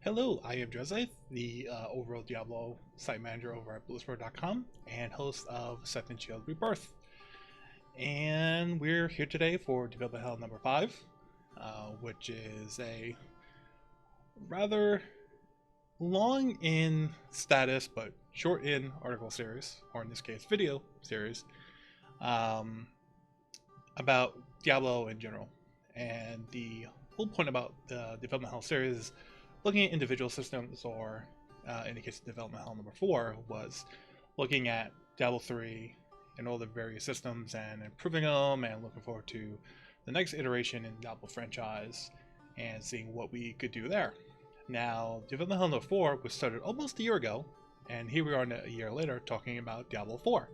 Hello, I am Dredscythe, the overall Diablo site manager over at Blizzard.com and host of Seth and Shield Rebirth. And we're here today for Development Hell number 5, which is a rather long in status but short in article series, or in this case video series, about Diablo in general. And the whole point about the Development Hell series is looking at individual systems, or in the case of Development Hell number 4, was looking at Diablo 3 and all the various systems and improving them, and looking forward to the next iteration in the Diablo franchise and seeing what we could do there. Now, Development Hell number 4 was started almost a year ago, and here we are a year later talking about Diablo 4.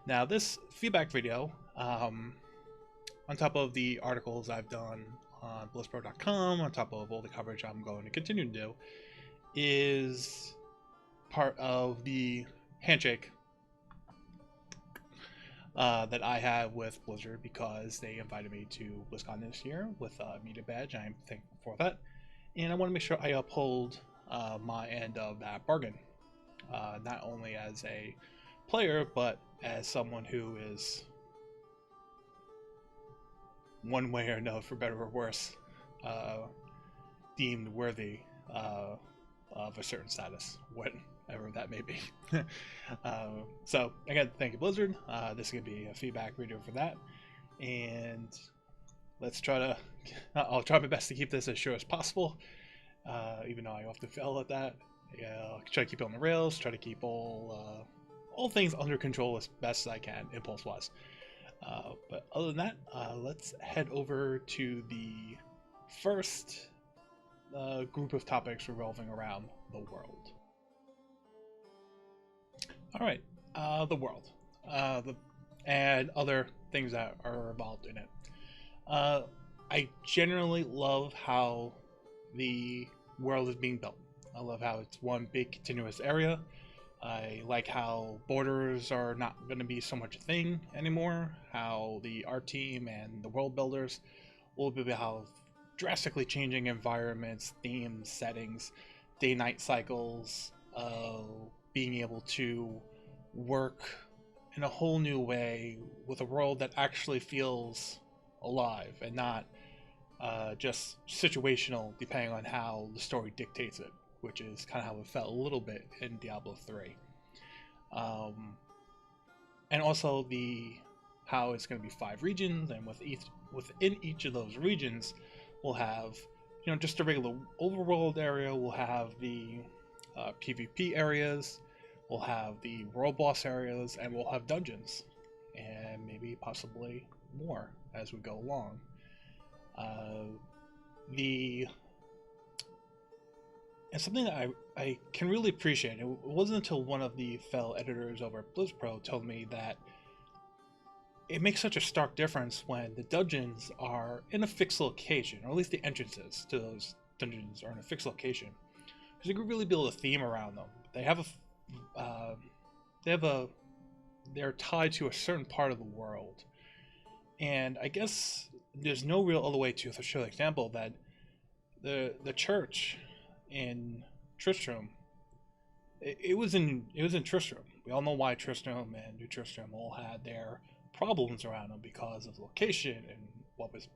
Now, this feedback video, on top of the articles I've done on BlizzPro.com, on top of all the coverage I'm going to continue to do, is part of the handshake that I have with Blizzard, because they invited me to BlizzCon this year with a media badge. I'm thankful for that, and I want to make sure I uphold my end of that bargain, not only as a player, but as someone who is, one way or another, for better or worse, deemed worthy of a certain status, whatever that may be. So again, thank you, Blizzard. This is going to be a feedback video for that, and let's try to, I'll try my best to keep this as short as possible, even though I often fail at that. I'll try to keep it on the rails, try to keep all things under control as best as I can, impulse-wise. But other than that, let's head over to the first group of topics revolving around the world. Alright, the world. And other things that are involved in it. I generally love how the world is being built. I love how it's one big continuous area. I like how borders are not going to be so much a thing anymore, how the art team and the world builders will be able to have drastically changing environments, themes, settings, day-night cycles, being able to work in a whole new way with a world that actually feels alive and not just situational depending on how the story dictates it, which is kind of how it felt a little bit in Diablo 3. And also how it's going to be 5 regions, and within each of those regions we'll have, just a regular overworld area, we'll have the PvP areas, we'll have the world boss areas, and we'll have dungeons, and maybe possibly more as we go along. And something that I can really appreciate, it wasn't until one of the fellow editors over at BlizzPro told me that it makes such a stark difference when the dungeons are in a fixed location, or at least the entrances to those dungeons are in a fixed location, because you can really build a theme around them. They're tied to a certain part of the world, and I guess there's no real other way to show the example that the church in Tristram, it was in Tristram. We all know why Tristram and New Tristram all had their problems around them because of location and what was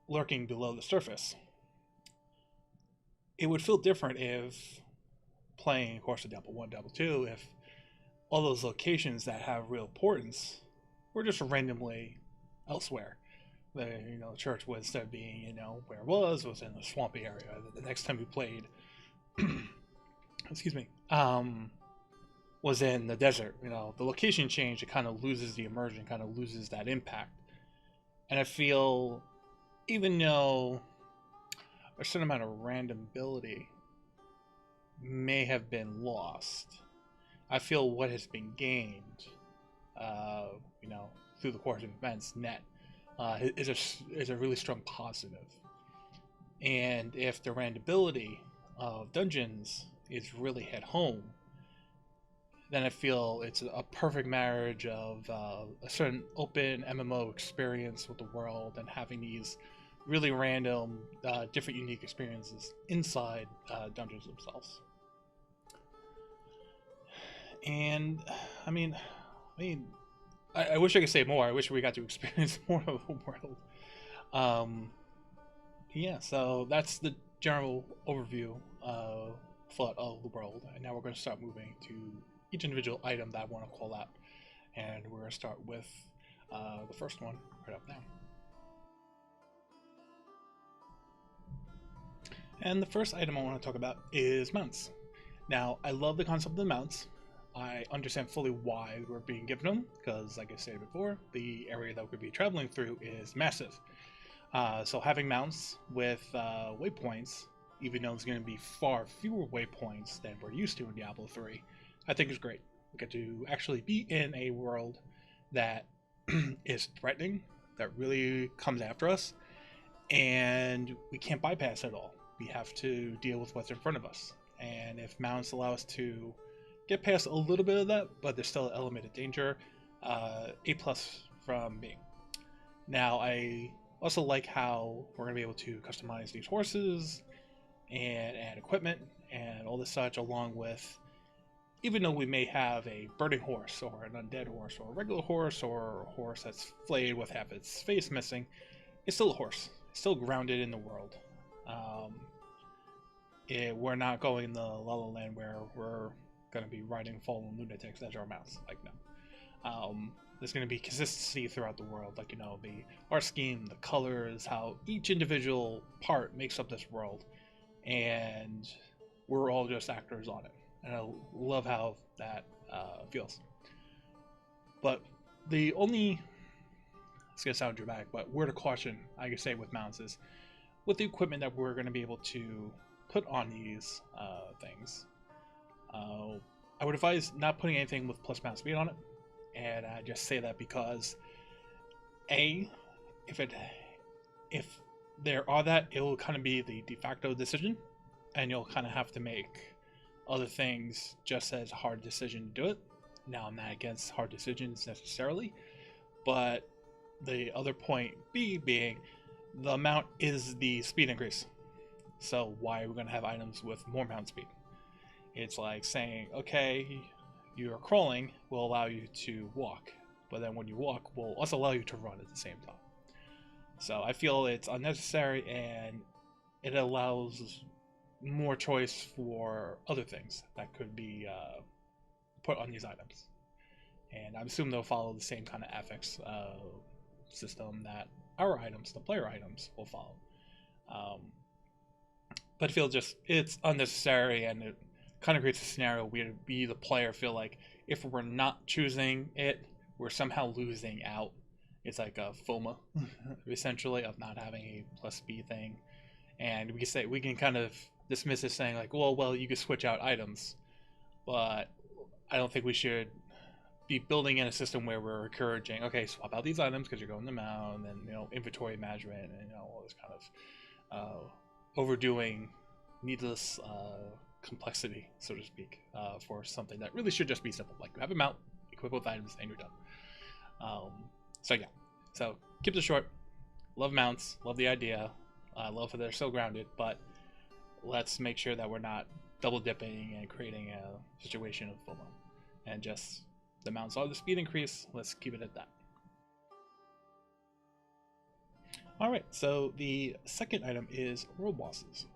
lurking below the surface. It would feel different if playing, of course, Diablo 1, Diablo 2, if all those locations that have real importance were just randomly elsewhere. The church was, instead of being where it was in a swampy area. The next time we played, excuse me, was in the desert. The location change, it kind of loses the immersion, kind of loses that impact. And I feel, even though a certain amount of randomability may have been lost, I feel what has been gained, through the course of events, net, is a really strong positive. And if the randomability of dungeons is really hit home, then I feel it's a perfect marriage of a certain open MMO experience with the world, and having these really random, different, unique experiences inside dungeons themselves. And I wish I could say more. I wish we got to experience more of the world. Yeah, so that's the general overview thought of the world, and now we're going to start moving to each individual item that I want to call out, and we're going to start with the first one right up now. And the first item I want to talk about is mounts. Now, I love the concept of the mounts. I understand fully why we're being given them, because, like I said before, the area that we're going to be traveling through is massive. So having mounts with waypoints, even though it's going to be far fewer waypoints than we're used to in Diablo 3, I think is great. We get to actually be in a world that is threatening, that really comes after us, and we can't bypass it all. We have to deal with what's in front of us. And if mounts allow us to get past a little bit of that, but there's still an element of danger, A+ from me. Now, I also like how we're going to be able to customize these horses and add equipment and all this such, along with, even though we may have a burning horse or an undead horse or a regular horse or a horse that's flayed with half its face missing, it's still a horse. It's still grounded in the world. We're not going in the La La Land where we're going to be riding fallen lunatics as our mounts. Like, no. There's going to be consistency throughout the world, like, the art scheme, the colors, how each individual part makes up this world, and we're all just actors on it. And I love how that feels. But the only, it's going to sound dramatic, but word of caution I can say with mounts is, with the equipment that we're going to be able to put on these things, I would advise not putting anything with plus mount speed on it. And I just say that because, if there are that, it will kind of be the de facto decision, and you'll kind of have to make other things just as a hard decision to do it. Now, I'm not against hard decisions necessarily, but the other point B being, the mount is the speed increase. So why are we going to have items with more mount speed? It's like saying, okay, your crawling will allow you to walk, but then when you walk, will also allow you to run at the same time. So I feel it's unnecessary, and it allows more choice for other things that could be put on these items. And I assume they'll follow the same kind of affix system that our items, the player items, will follow. But I feel it's unnecessary, and it kind of creates a scenario where we, the player, feel like if we're not choosing it, we're somehow losing out. It's like a FOMA, essentially, of not having a plus B thing. And we can kind of dismiss it saying like, well, you can switch out items, but I don't think we should be building in a system where we're encouraging, okay, swap out these items because you're going them out, and then inventory management and all this kind of overdoing needless complexity, so to speak, for something that really should just be simple. Like, you have a mount, equip with items, and you're done. So yeah, so keep it short. Love mounts, love the idea, love that they're so grounded, but let's make sure that we're not double dipping and creating a situation of FOMO. And just, the mounts are the speed increase, let's keep it at that. Alright, so the second item is world bosses.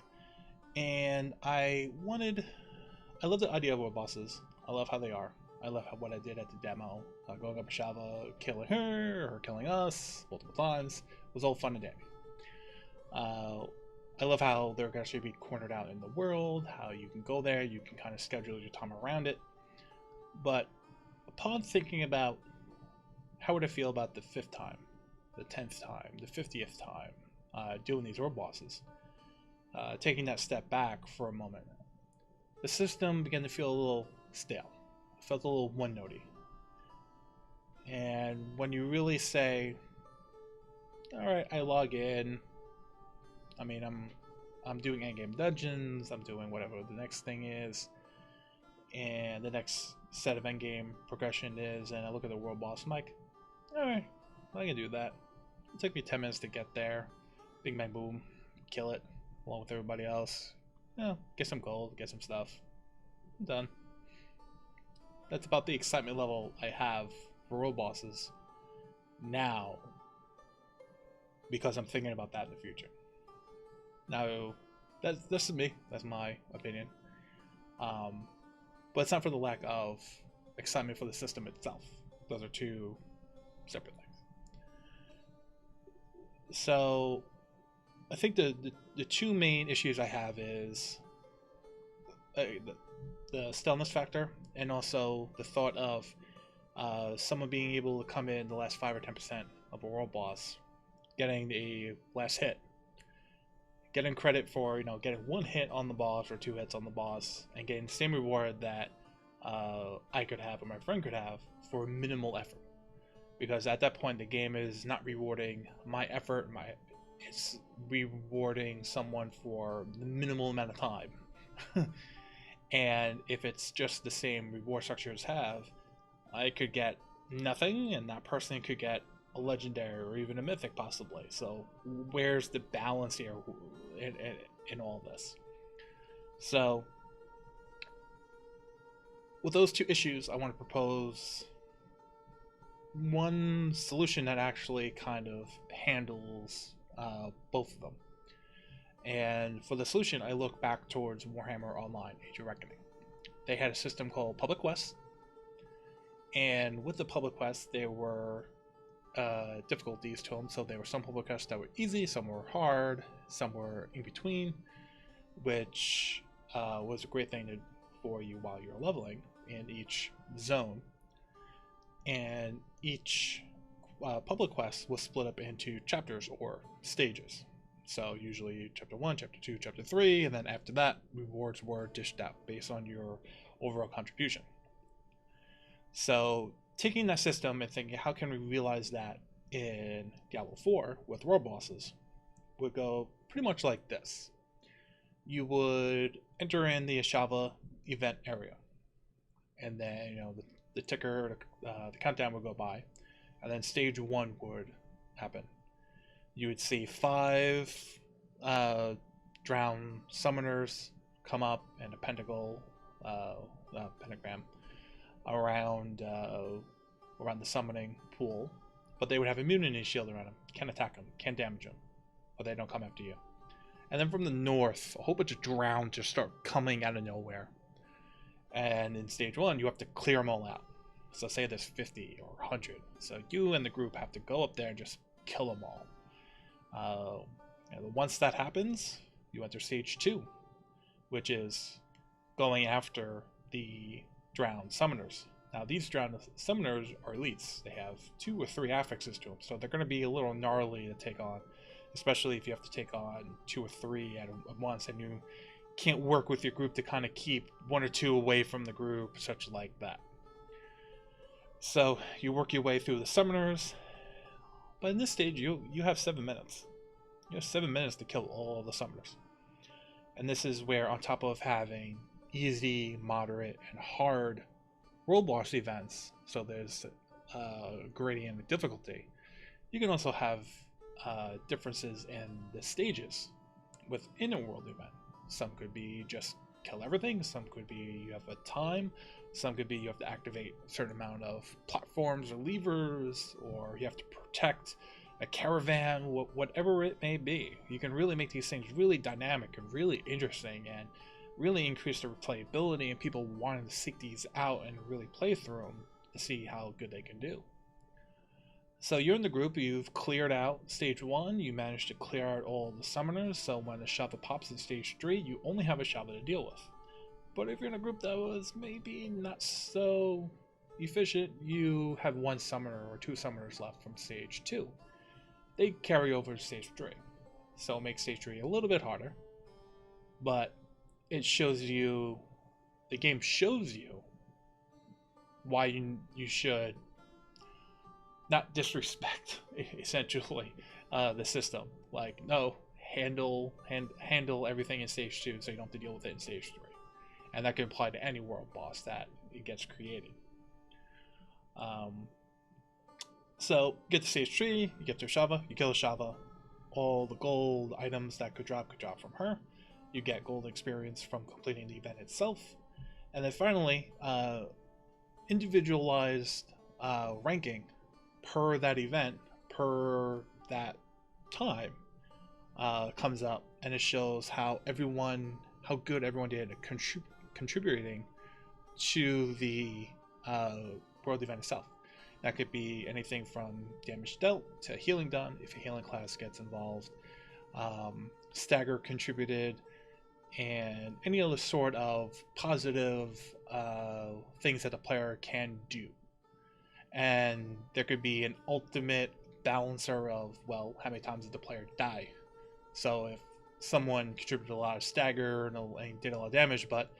And I love the idea of world bosses. I love how they are. I love what I did at the demo. Going up Shava, killing her killing us multiple times. It was all fun and dandy. I love how they're going to be cornered out in the world, how you can go there, you can kind of schedule your time around it. But upon thinking about how would I feel about the 5th time, the 10th time, the 50th time doing these world bosses, taking that step back for a moment, the system began to feel a little stale. It felt a little one-notey. And when you really say, alright, I log in, I mean, I'm doing endgame dungeons, I'm doing whatever the next thing is, and the next set of endgame progression is, and I look at the world boss, I'm like, alright, I can do that. It took me 10 minutes to get there. Big bang boom, kill it along with everybody else. Get some gold, get some stuff. I'm done. That's about the excitement level I have for world bosses now, because I'm thinking about that in the future. Now, that's me. That's my opinion. But it's not for the lack of excitement for the system itself. Those are two separate things. So, I think the two main issues I have is the stillness factor, and also the thought of someone being able to come in the last 5 or 10% of a world boss, getting the last hit, getting credit for getting 1 hit on the boss or 2 hits on the boss, and getting the same reward that I could have or my friend could have for minimal effort. Because at that point, the game is not rewarding my effort. It's rewarding someone for the minimal amount of time. And if it's just the same reward structures have, I could get nothing, and that person could get a legendary or even a mythic possibly. So where's the balance here in all this? So with those two issues, I want to propose one solution that actually kind of handles both of them. And for the solution, I look back towards Warhammer Online: Age of Reckoning. They had a system called Public Quests, and with the Public Quests, there were difficulties to them. So there were some Public Quests that were easy, some were hard, some were in between, which was a great thing for you while you're leveling in each zone. And each Public Quest was split up into chapters or stages. So usually chapter 1, chapter 2, chapter 3, and then after that, rewards were dished out based on your overall contribution. So taking that system and thinking, how can we realize that in Diablo 4 with world bosses, would go pretty much like this. You would enter in the Ashava event area, and then the ticker, the countdown would go by, and then stage 1 would happen. You would see 5 drowned summoners come up in a pentagram around the summoning pool, but they would have immunity shield around them. Can't attack them, can't damage them, but they don't come after you. And then from the north, a whole bunch of drowned just start coming out of nowhere. And in stage 1, you have to clear them all out. So say there's 50 or 100. So you and the group have to go up there and just kill them all. And once that happens, you enter stage 2, which is going after the drowned summoners. Now these drowned summoners are elites. They have 2 or 3 affixes to them, so they're going to be a little gnarly to take on, especially if you have to take on 2 or 3 at once, and you can't work with your group to kind of keep 1 or 2 away from the group, such like that. So you work your way through the summoners, but in this stage you have 7 minutes. You have 7 minutes to kill all the summoners. And this is where, on top of having easy, moderate, and hard world boss events, so there's a gradient of difficulty, you can also have differences in the stages within a world event. Some could be just kill everything, some could be you have a time, some could be you have to activate a certain amount of platforms or levers, or you have to protect a caravan, whatever it may be. You can really make these things really dynamic and really interesting, and really increase the replayability and people wanting to seek these out and really play through them to see how good they can do. So you're in the group, you've cleared out stage 1, you managed to clear out all the summoners, so when the Shava pops in stage 3, you only have a Shava to deal with. But if you're in a group that was maybe not so efficient, you have 1 summoner or 2 summoners left from stage 2. They carry over to stage 3. So it makes stage 3 a little bit harder, but it shows you, the game shows you why you should not disrespect, essentially, the system. Like, no, handle everything in stage 2 so you don't have to deal with it in stage 3. And that can apply to any world boss that it gets created. So get to stage 3, you get to Shava, you kill a Shava, all the gold items that could drop from her. You get gold experience from completing the event itself. And then finally, individualized ranking per that event, per that time, comes up, and it shows how good everyone did at contributing to the world event itself. That could be anything from damage dealt to healing done if a healing class gets involved. Stagger contributed, and any other sort of positive things that the player can do. And there could be an ultimate balancer of, well, how many times did the player die? So if someone contributed a lot of stagger and did a lot of damage, but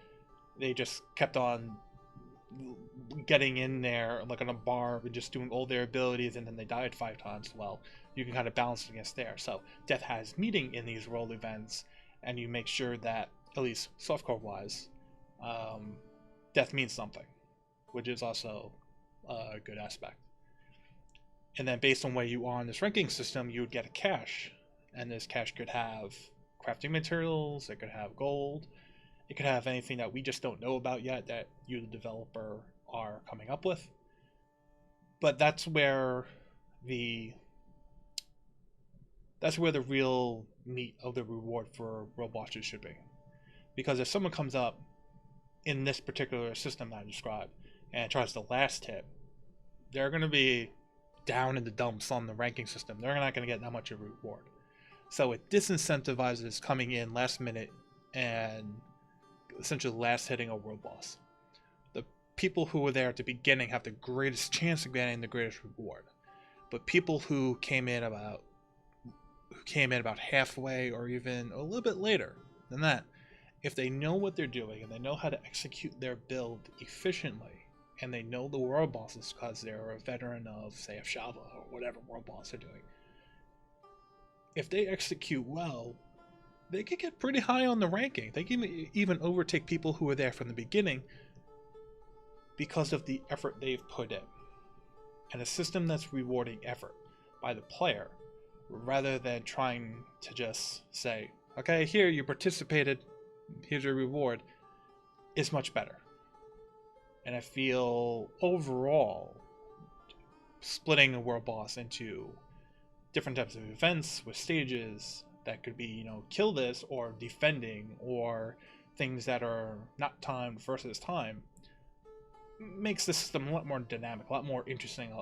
they just kept on getting in there like on a bar and just doing all their abilities, and then they died 5 times, well, you can kind of balance it against there. So death has meaning in these world events, and you make sure that, at least softcore wise, death means something, which is also a good aspect. And then based on where you are in this ranking system, you would get a cache, and this cache could have crafting materials, it could have gold, it could have anything that we just don't know about yet that you, the developer, are coming up with. But that's where the real meat of the reward for world bosses should be. Because if someone comes up in this particular system that I described and tries to last hit, they're going to be down in the dumps on the ranking system. They're not going to get that much of a reward. So it disincentivizes coming in last minute and essentially last hitting a world boss. The people who were there at the beginning have the greatest chance of getting the greatest reward. But people who came in about halfway or even a little bit later than that, if they know what they're doing and they know how to execute their build efficiently, and they know the world bosses because they're a veteran of, say, a Shava or whatever world boss they're doing, if they execute well, they can get pretty high on the ranking. They can even overtake people who were there from the beginning because of the effort they've put in. And a system that's rewarding effort by the player, rather than trying to just say, okay, here, you participated, here's your reward, is much better. And I feel overall, splitting a world boss into different types of events with stages that could be, kill this or defending or things that are not timed versus time, makes the system a lot more dynamic, a lot more interesting,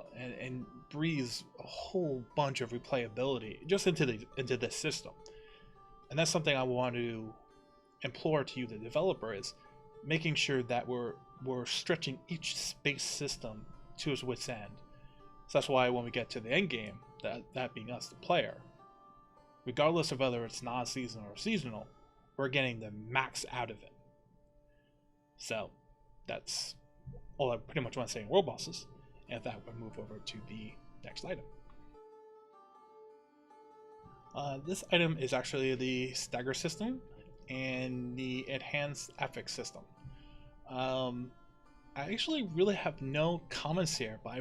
and breathes a whole bunch of replayability just into this system. And that's something I want to implore to you, the developer, is making sure that we're stretching each space system to its wit's end. So that's why when we get to the end game, that being us, the player, regardless of whether it's non-seasonal or seasonal, we're getting the max out of it. So that's all I pretty much want to say in world bosses, and with that, we'll move over to the next item. This item is actually the Stagger system and the enhanced Affix system. I actually really have no comments here, but I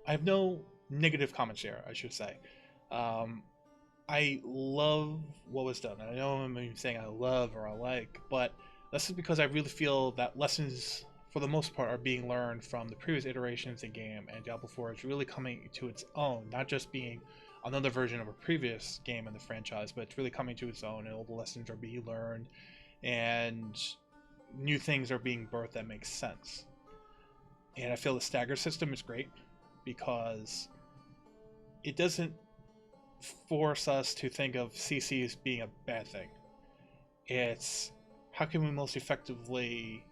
have no negative comments here, I should say. I love what was done. I know I'm saying I love or I like, but this is because I really feel that lessons, for the most part, are being learned from the previous iterations of the game, and Diablo IV is really coming to its own, not just being another version of a previous game in the franchise, but it's really coming to its own, and all the lessons are being learned, and new things are being birthed that make sense. And I feel the Stagger system is great because it doesn't force us to think of CCs being a bad thing. It's how can we most effectively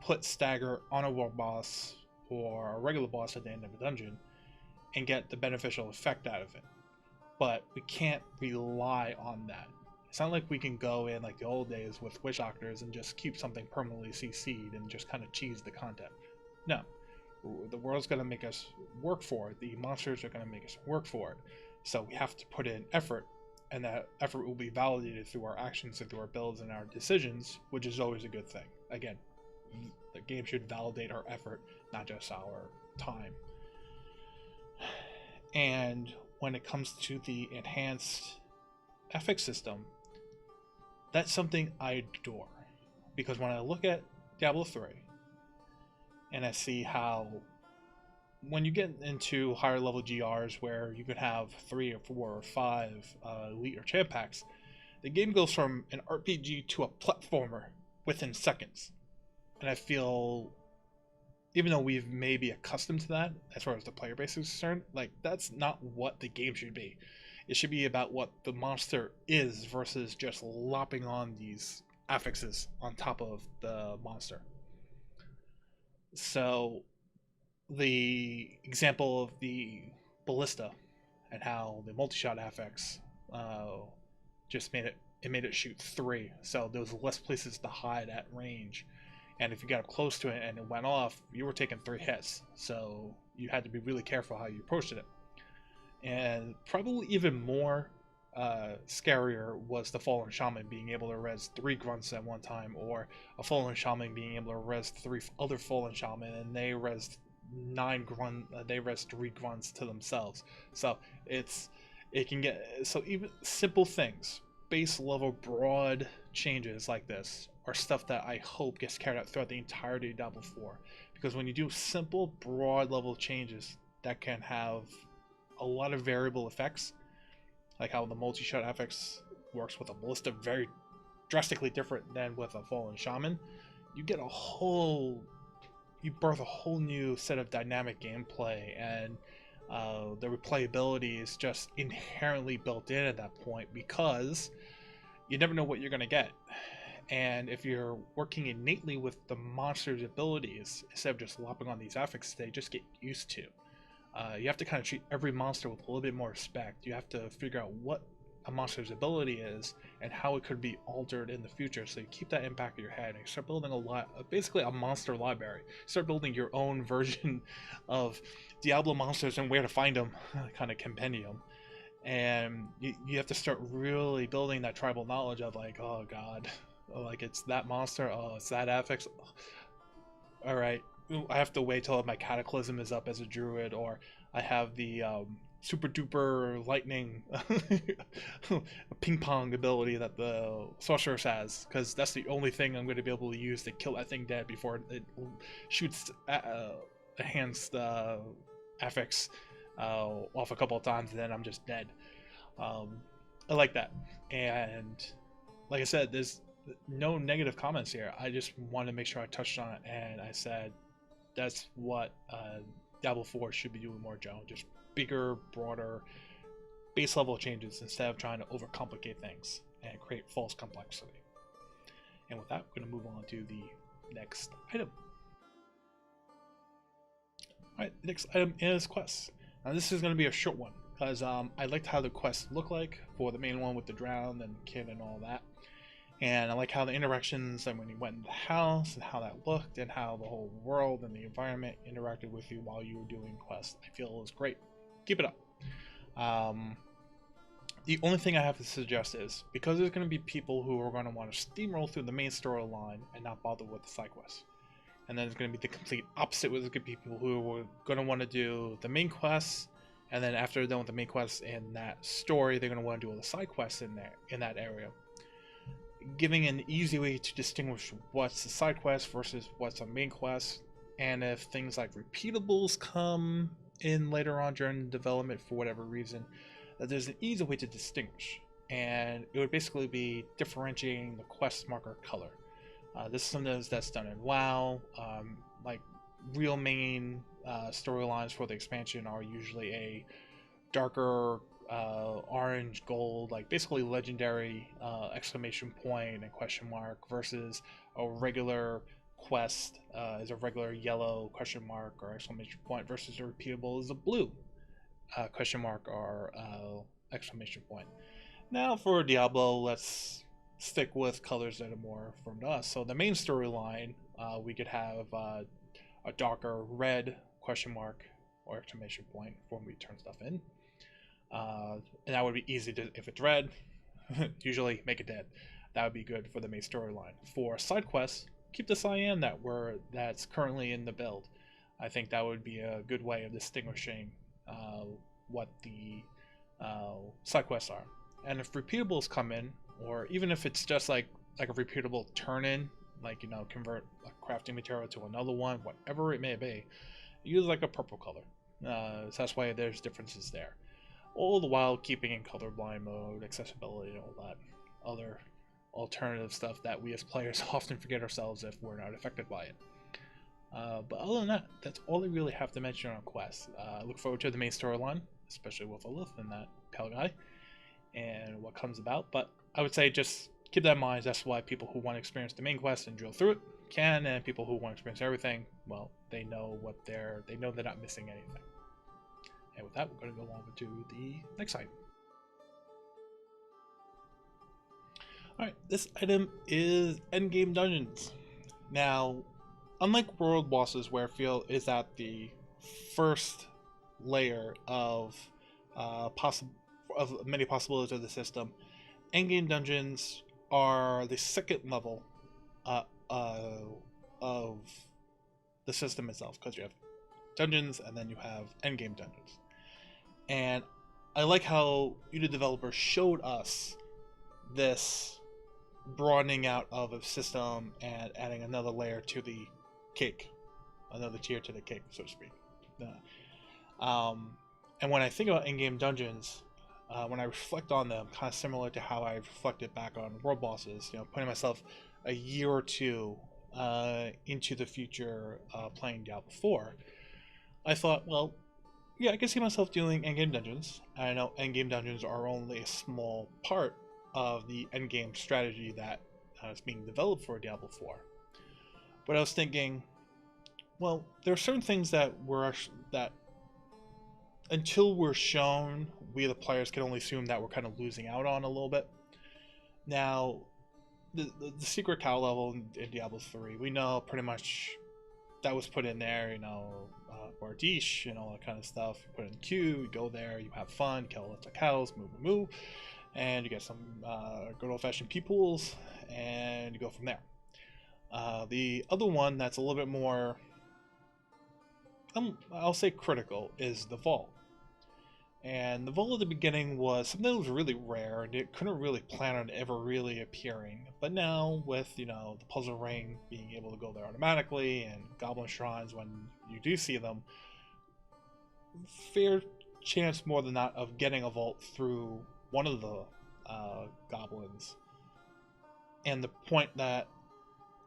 put Stagger on a world boss or a regular boss at the end of a dungeon and get the beneficial effect out of it. But we can't rely on that. It's not like we can go in like the old days with Witch Doctors and just keep something permanently CC'd and just kind of cheese the content. No. The world's going to make us work for it. The monsters are going to make us work for it. So we have to put in effort, and that effort will be validated through our actions and through our builds and our decisions, which is always a good thing. Again, the game should validate our effort, not just our time. And when it comes to the enhanced Affix system, that's something I adore. Because when I look at Diablo 3 and I see how when you get into higher level GRs where you could have 3 or 4 or 5 elite or champ packs, the game goes from an RPG to a platformer within seconds. And I feel, even though we've maybe accustomed to that as far as the player base is concerned, like that's not what the game should be. It should be about what the monster is versus just lopping on these affixes on top of the monster. So the example of the ballista and how the multi-shot affix just made it shoot 3, so there was less places to hide at range, and if you got up close to it and it went off, you were taking 3 hits, so you had to be really careful how you approached it. And probably even more scarier was the Fallen Shaman being able to res 3 grunts at one time, or a Fallen Shaman being able to res 3 other Fallen Shaman, and they res 3 grunts to themselves. So it can get, so even simple things, base level broad changes like this are stuff that I hope gets carried out throughout the entirety of Diablo 4, because when you do simple broad level changes that can have a lot of variable effects, like how the multi-shot affix works with a ballista very drastically different than with a Fallen Shaman, you birth a whole new set of dynamic gameplay, and the replayability is just inherently built in at that point, because you never know what you're going to get. And if you're working innately with the monster's abilities instead of just lopping on these affixes, they just get used to. You have to kind of treat every monster with a little bit more respect. You have to figure out what a monster's ability is and how it could be altered in the future, so you keep that in the back of your head and you start building basically a monster library. Start building your own version of Diablo monsters and where to find them kind of compendium. And you have to start really building that tribal knowledge of like, oh god, like it's that monster, oh it's that affix, all right, I have to wait till my cataclysm is up as a druid, or I have the super duper lightning ping pong ability that the sorceress has, because that's the only thing I'm going to be able to use to kill that thing dead before it shoots enhanced affix off a couple of times, and then I'm just dead. I like that, and like I said, there's no negative comments here. I just wanted to make sure I touched on it, and I said that's what Diablo 4 should be doing more, Joe. Just bigger, broader, base level changes instead of trying to overcomplicate things and create false complexity. And with that, we're going to move on to the next item. Alright, the next item is quests. Now this is going to be a short one, because I liked how the quests look like for the main one with the drown and kid and all that. And I like how the interactions and when you went in the house and how that looked and how the whole world and the environment interacted with you while you were doing quests. I feel it was great. Keep it up. The only thing I have to suggest is, because there's going to be people who are going to want to steamroll through the main storyline and not bother with the side quests. And then there's going to be the complete opposite, where there's going to be people who are going to want to do the main quests, and then after they're done with the main quests in that story, they're going to want to do all the side quests in that area. Giving an easy way to distinguish what's a side quest versus what's a main quest, and if things like repeatables come in later on during development for whatever reason, that there's an easy way to distinguish, and it would basically be differentiating the quest marker color. This is something that's done in WoW. Like real main storylines for the expansion are usually a darker orange, gold, like basically legendary exclamation point and question mark, versus a regular quest is a regular yellow question mark or exclamation point, versus a repeatable is a blue question mark or exclamation point. Now for Diablo, let's stick with colors that are more from us. So the main storyline, we could have a darker red question mark or exclamation point for when we turn stuff in. And that would be easy to, if it's red, usually make it dead. That would be good for the main storyline. For side quests, keep the cyan that's currently in the build. I think that would be a good way of distinguishing what the side quests are. And if repeatables come in, or even if it's just like a repeatable turn in, like convert a crafting material to another one, whatever it may be, use like a purple color. So that's why there's differences there. All the while keeping in colorblind mode, accessibility, and all that other alternative stuff that we as players often forget ourselves if we're not affected by it. But other than that, that's all I really have to mention on quests. I look forward to the main storyline, especially with Olaf and that pale guy, and what comes about. But I would say just keep that in mind. That's why people who want to experience the main quest and drill through it can, and people who want to experience everything, well, they know they're not missing anything. And with that, we're going to go on to the next item. Alright, this item is Endgame Dungeons. Now, unlike world bosses where I feel is at the first layer of many possibilities of the system, Endgame Dungeons are the second level of the system itself, because you have dungeons and then you have endgame dungeons. And I like how you, the developers, showed us this broadening out of a system and adding another layer to the cake, another tier to the cake, so to speak. And when I think about in-game dungeons, when I reflect on them, kind of similar to how I reflected back on world bosses, putting myself a year or two into the future playing Diablo 4, I thought, well, yeah, I can see myself doing endgame dungeons. I know endgame dungeons are only a small part of the endgame strategy that is being developed for Diablo 4. But I was thinking, well, there are certain things that until we're shown, we the players can only assume that we're kind of losing out on a little bit. Now, the secret cow level in Diablo 3, we know pretty much that was put in there, Bardiche and all that kind of stuff. You put in queue, you go there, you have fun, kill lots of cows, moo, and you get some good old-fashioned peepools, and you go from there. The other one that's a little bit more, I'll say critical, is the vault. And the vault at the beginning was something that was really rare, and it couldn't really plan on ever really appearing. But now, with the puzzle ring being able to go there automatically, and goblin shrines when you do see them, fair chance more than not of getting a vault through one of the goblins. And the point that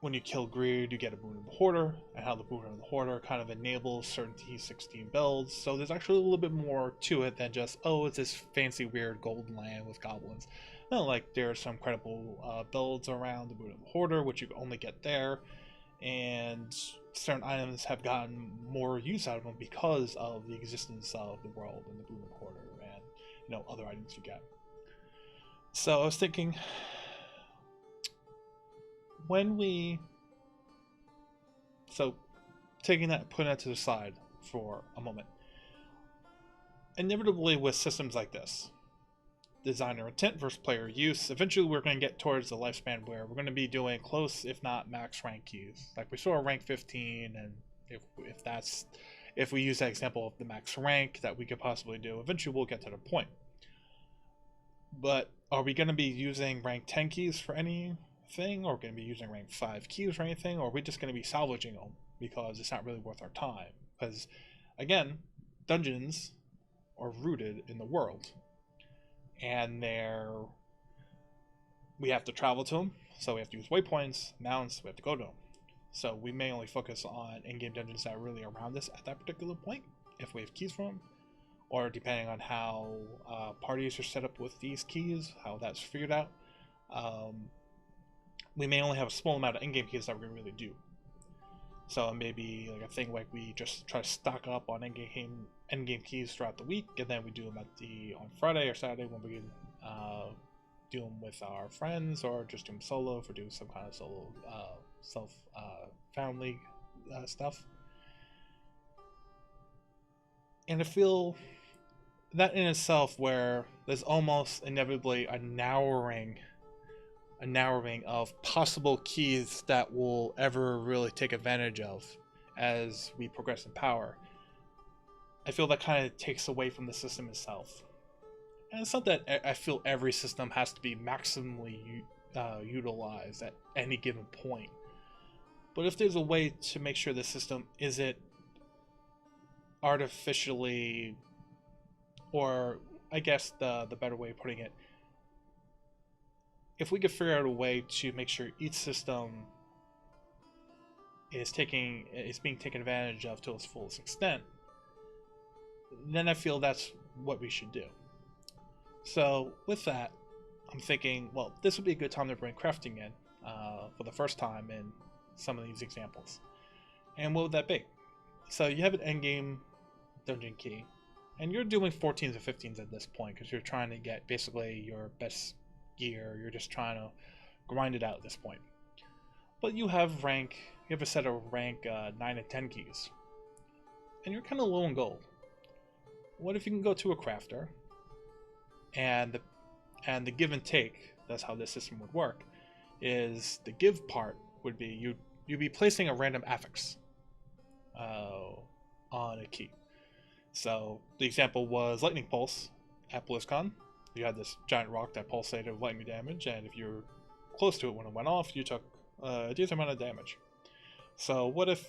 when you kill Greed, you get a boon of the Hoarder, and how the boon of the Hoarder kind of enables certain T16 builds. So there's actually a little bit more to it than just, oh, it's this fancy, weird golden land with goblins. No, like, there are some credible builds around the boon of the Hoarder, which you only get there, and certain items have gotten more use out of them because of the existence of the world and the boon of the Hoarder, and other items you get. So I was thinking, taking that, putting that to the side for a moment. Inevitably, with systems like this, designer intent versus player use, eventually we're going to get towards the lifespan where we're going to be doing close, if not max rank keys. Like we saw rank 15, and if we use that example of the max rank that we could possibly do, eventually we'll get to the point. But are we going to be using rank 10 keys for anything, or are we going to be using rank 5 keys for anything, or are we just going to be salvaging them because it's not really worth our time? Because, again, dungeons are rooted in the world, and we have to travel to them, so we have to use waypoints, mounts, we have to go to them. So we may only focus on in-game dungeons that are really around us at that particular point, if we have keys for them, or depending on how parties are set up with these keys, how that's figured out. We may only have a small amount of in-game keys that we're going to really do. So it may be like a thing like we just try to stock up on in-game keys throughout the week, and then we do them on Friday or Saturday when we can do them with our friends, or just do them solo if we're doing some kind of solo found league stuff. And I feel that in itself, where there's almost inevitably a narrowing of possible keys that we'll ever really take advantage of as we progress in power, I feel that kind of takes away from the system itself. And it's not that I feel every system has to be maximally utilized at any given point, but if there's a way to make sure the system isn't artificially, or I guess the better way of putting it, if we could figure out a way to make sure each system is being taken advantage of to its fullest extent, then I feel that's what we should do. So with that, I'm thinking, well, this would be a good time to bring crafting in for the first time in some of these examples. And what would that be? So you have an endgame dungeon key, and you're doing 14s and 15s at this point because you're trying to get basically your best gear. You're just trying to grind it out at this point. But you have a set of rank 9 and 10 keys, and you're kind of low in gold. What if you can go to a crafter, and the give and take, that's how this system would work, is the give part would be you'd be placing a random affix on a key. So the example was Lightning Pulse at BlizzCon. You had this giant rock that pulsated with lightning damage, and if you were close to it when it went off, you took a decent amount of damage. So what if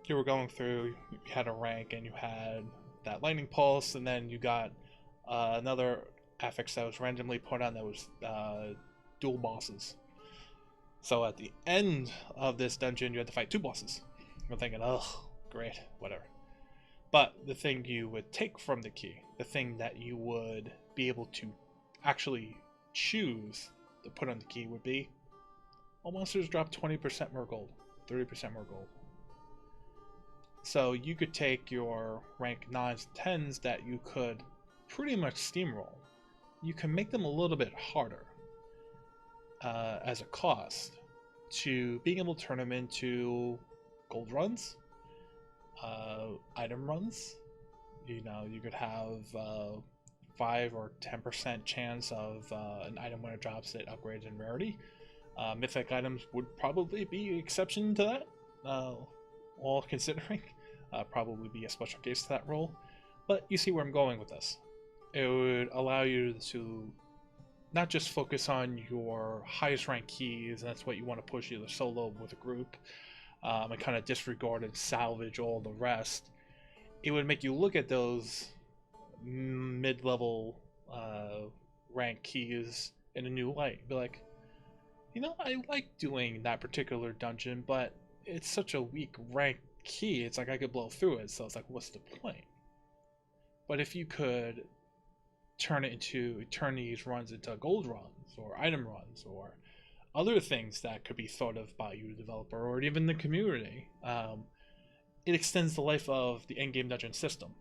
you were going through, you had a rank, and you had that Lightning Pulse, and then you got another affix that was randomly put on that was dual bosses. So at the end of this dungeon, you had to fight 2 bosses. You're thinking, oh, great, whatever. But the thing you would take from the key, the thing that you would be able to actually choose to put on the key would be, all monsters drop 20% more gold, 30% more gold. So you could take your rank 9s and 10s that you could pretty much steamroll. You can make them a little bit harder as a cost to being able to turn them into gold runs, item runs. You know, you could have 5 or 10% chance of an item when it drops it upgrades in rarity. Mythic items would probably be an exception to that, all considering. Probably be a special case to that rule. But you see where I'm going with this. It would allow you to not just focus on your highest rank keys, and that's what you want to push either solo with a group, and kind of disregard and salvage all the rest. It would make you look at those mid-level rank keys in a new light. Be like, you know, I like doing that particular dungeon, but it's such a weak rank key. It's like I could blow through it, so it's like, what's the point? But if you could turn these runs into gold runs or item runs or other things that could be thought of by you, the developer, or even the community, it extends the life of the endgame dungeon system.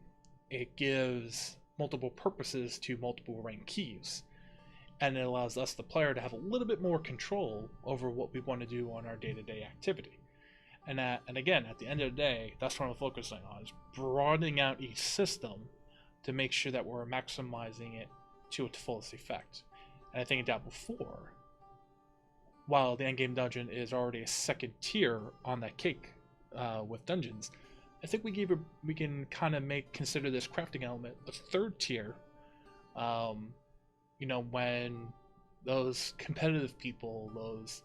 It gives multiple purposes to multiple rank keys, and it allows us, the player, to have a little bit more control over what we want to do on our day-to-day activity. And again, at the end of the day, that's what I'm focusing on, is broadening out each system to make sure that we're maximizing it to its fullest effect. And I think in Diablo 4, while the endgame dungeon is already a second tier on that cake with dungeons, I think we can kind of consider this crafting element a third tier. You know, when those competitive people, those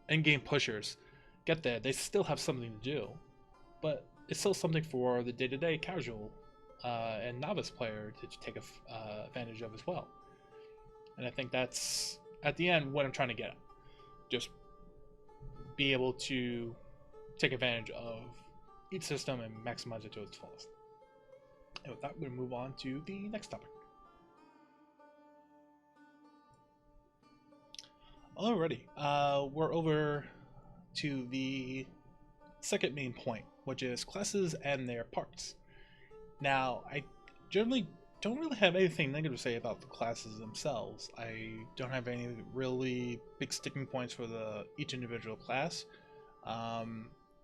endgame pushers get there, they still have something to do, but it's still something for the day-to-day casual and novice player to take advantage of as well. And I think that's, at the end, what I'm trying to get at. Just be able to take advantage of each system and maximize it to its fullest. And with that, we're going to move on to the next topic. Alrighty, we're over to the second main point, which is classes and their parts. Now, I generally don't really have anything negative to say about the classes themselves. I don't have any really big sticking points for each individual class.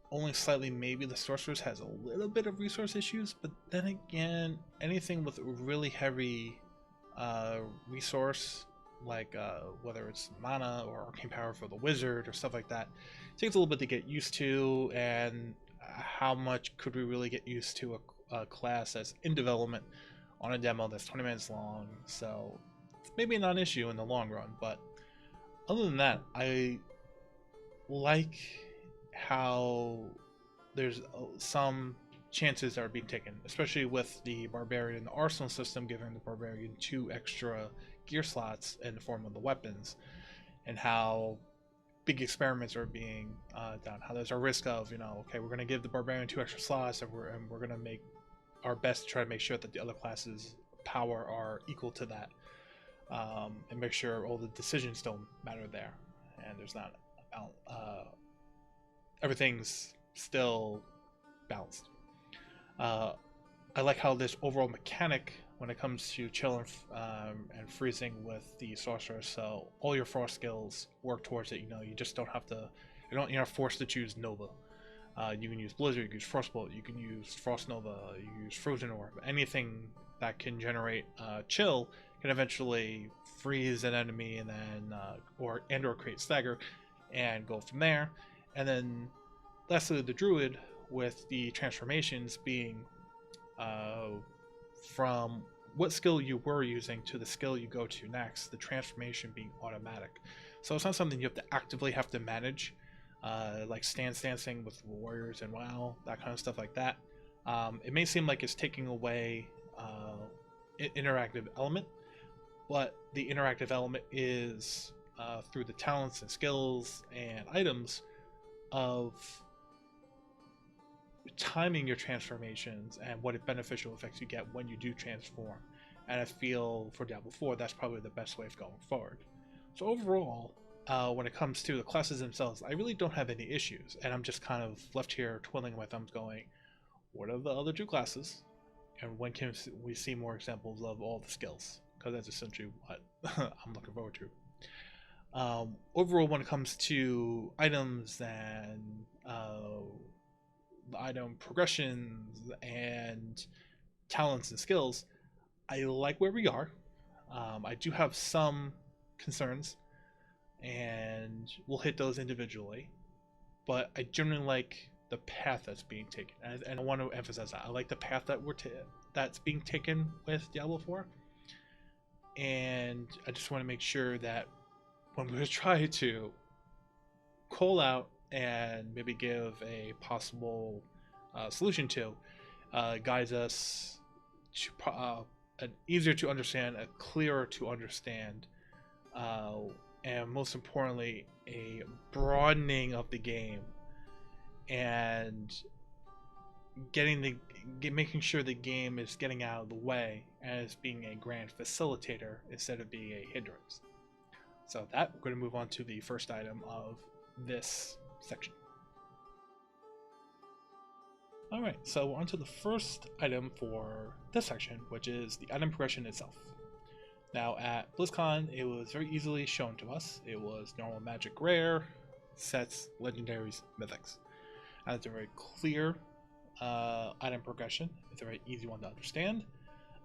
Only slightly, maybe the sorceress has a little bit of resource issues, but then again, anything with really heavy resource, like whether it's mana or arcane power for the wizard or stuff like that, it takes a little bit to get used to. And how much could we really get used to a class that's in development on a demo that's 20 minutes long, so it's maybe not an issue in the long run. But other than that, I like how there's some chances that are being taken, especially with the Barbarian Arsenal system, giving the Barbarian 2 extra gear slots in the form of the weapons, and how big experiments are being done. How there's a risk of, okay, we're going to give the Barbarian 2 extra slots, and we're going to make our best to try to make sure that the other classes' power are equal to that, and make sure all the decisions don't matter there, and there's not everything's still balanced. I like how this overall mechanic when it comes to chill and freezing with the sorcerer. So all your frost skills work towards it. You just don't have to. You're not forced to choose Nova. You can use Blizzard, you can use Frostbolt, you can use Frost Nova, you can use Frozen Orb. Anything that can generate chill can eventually freeze an enemy and then or create Stagger and go from there. And then lastly, the Druid with the transformations being from what skill you were using to the skill you go to next, the transformation being automatic. So it's not something you have to manage, like stancing with warriors and WoW, that kind of stuff like that. It may seem like it's taking away an interactive element, but the interactive element is through the talents and skills and items of timing your transformations and what beneficial effects you get when you do transform. And I feel for Diablo 4 that's probably the best way of going forward. So overall, when it comes to the classes themselves, I really don't have any issues, and I'm just kind of left here twiddling my thumbs going, what are the other 2 classes, and when can we see more examples of all the skills, because that's essentially what I'm looking forward to. Overall, when it comes to items and item progressions and talents and skills, I like where we are. I do have some concerns, and we'll hit those individually, but I generally like the path that's being taken, and I want to emphasize that I like the path that's being taken with Diablo 4, and I just want to make sure that when we try to call out and maybe give a possible solution to, guides us to an easier to understand, a clearer to understand, and most importantly, a broadening of the game, and making sure the game is getting out of the way as being a grand facilitator instead of being a hindrance. So that, we're going to move on to the first item of this section. Alright, so we're on to the first item for this section, which is the item progression itself. Now at BlizzCon, it was very easily shown to us. It was normal, magic, rare, sets, legendaries, mythics. And it's a very clear item progression. It's a very easy one to understand.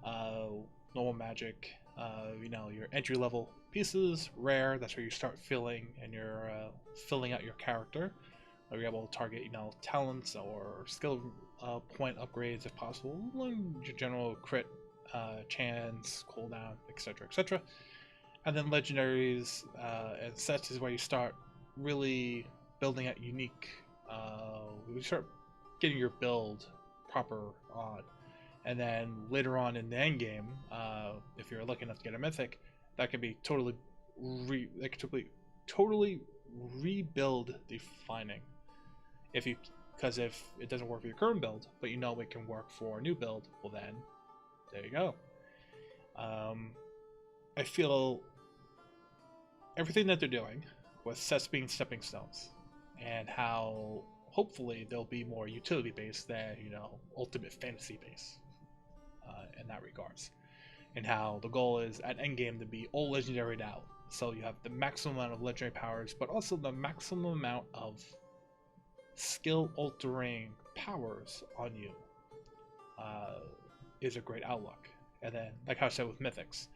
Normal magic, your entry level pieces. Rare, that's where you start filling and you're filling out your character. You're able to target, talents or skill point upgrades if possible. Your general crit, chance, cooldown, etc., etc. And then legendaries and sets is where you start really building out unique. You start getting your build proper on, and then later on in the end game, if you're lucky enough to get a mythic, that can be totally rebuild defining. Because if it doesn't work for your current build, but it can work for a new build, well then, there you go. I feel everything that they're doing with sets being stepping stones, and how hopefully they'll be more utility based than ultimate fantasy based in that regards, and how the goal is at endgame to be all legendary out, so you have the maximum amount of legendary powers, but also the maximum amount of skill altering powers on you is a great outlook. And then, like how I said with mythics,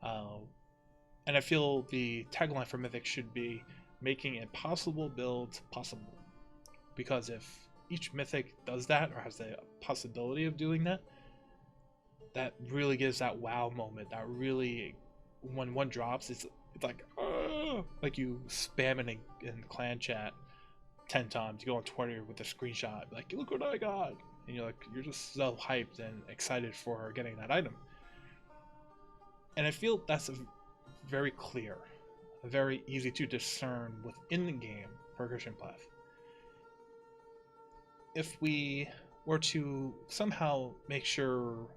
and I feel the tagline for mythics should be making impossible builds possible, because if each mythic does that or has the possibility of doing that, that really gives that wow moment. That really, when one drops, it's like you spam it in clan chat 10 times. You go on Twitter with a screenshot, like, look what I got, and you're just so hyped and excited for getting that item. And I feel that's very clear, very easy to discern within the game progression path. If we were to somehow make sure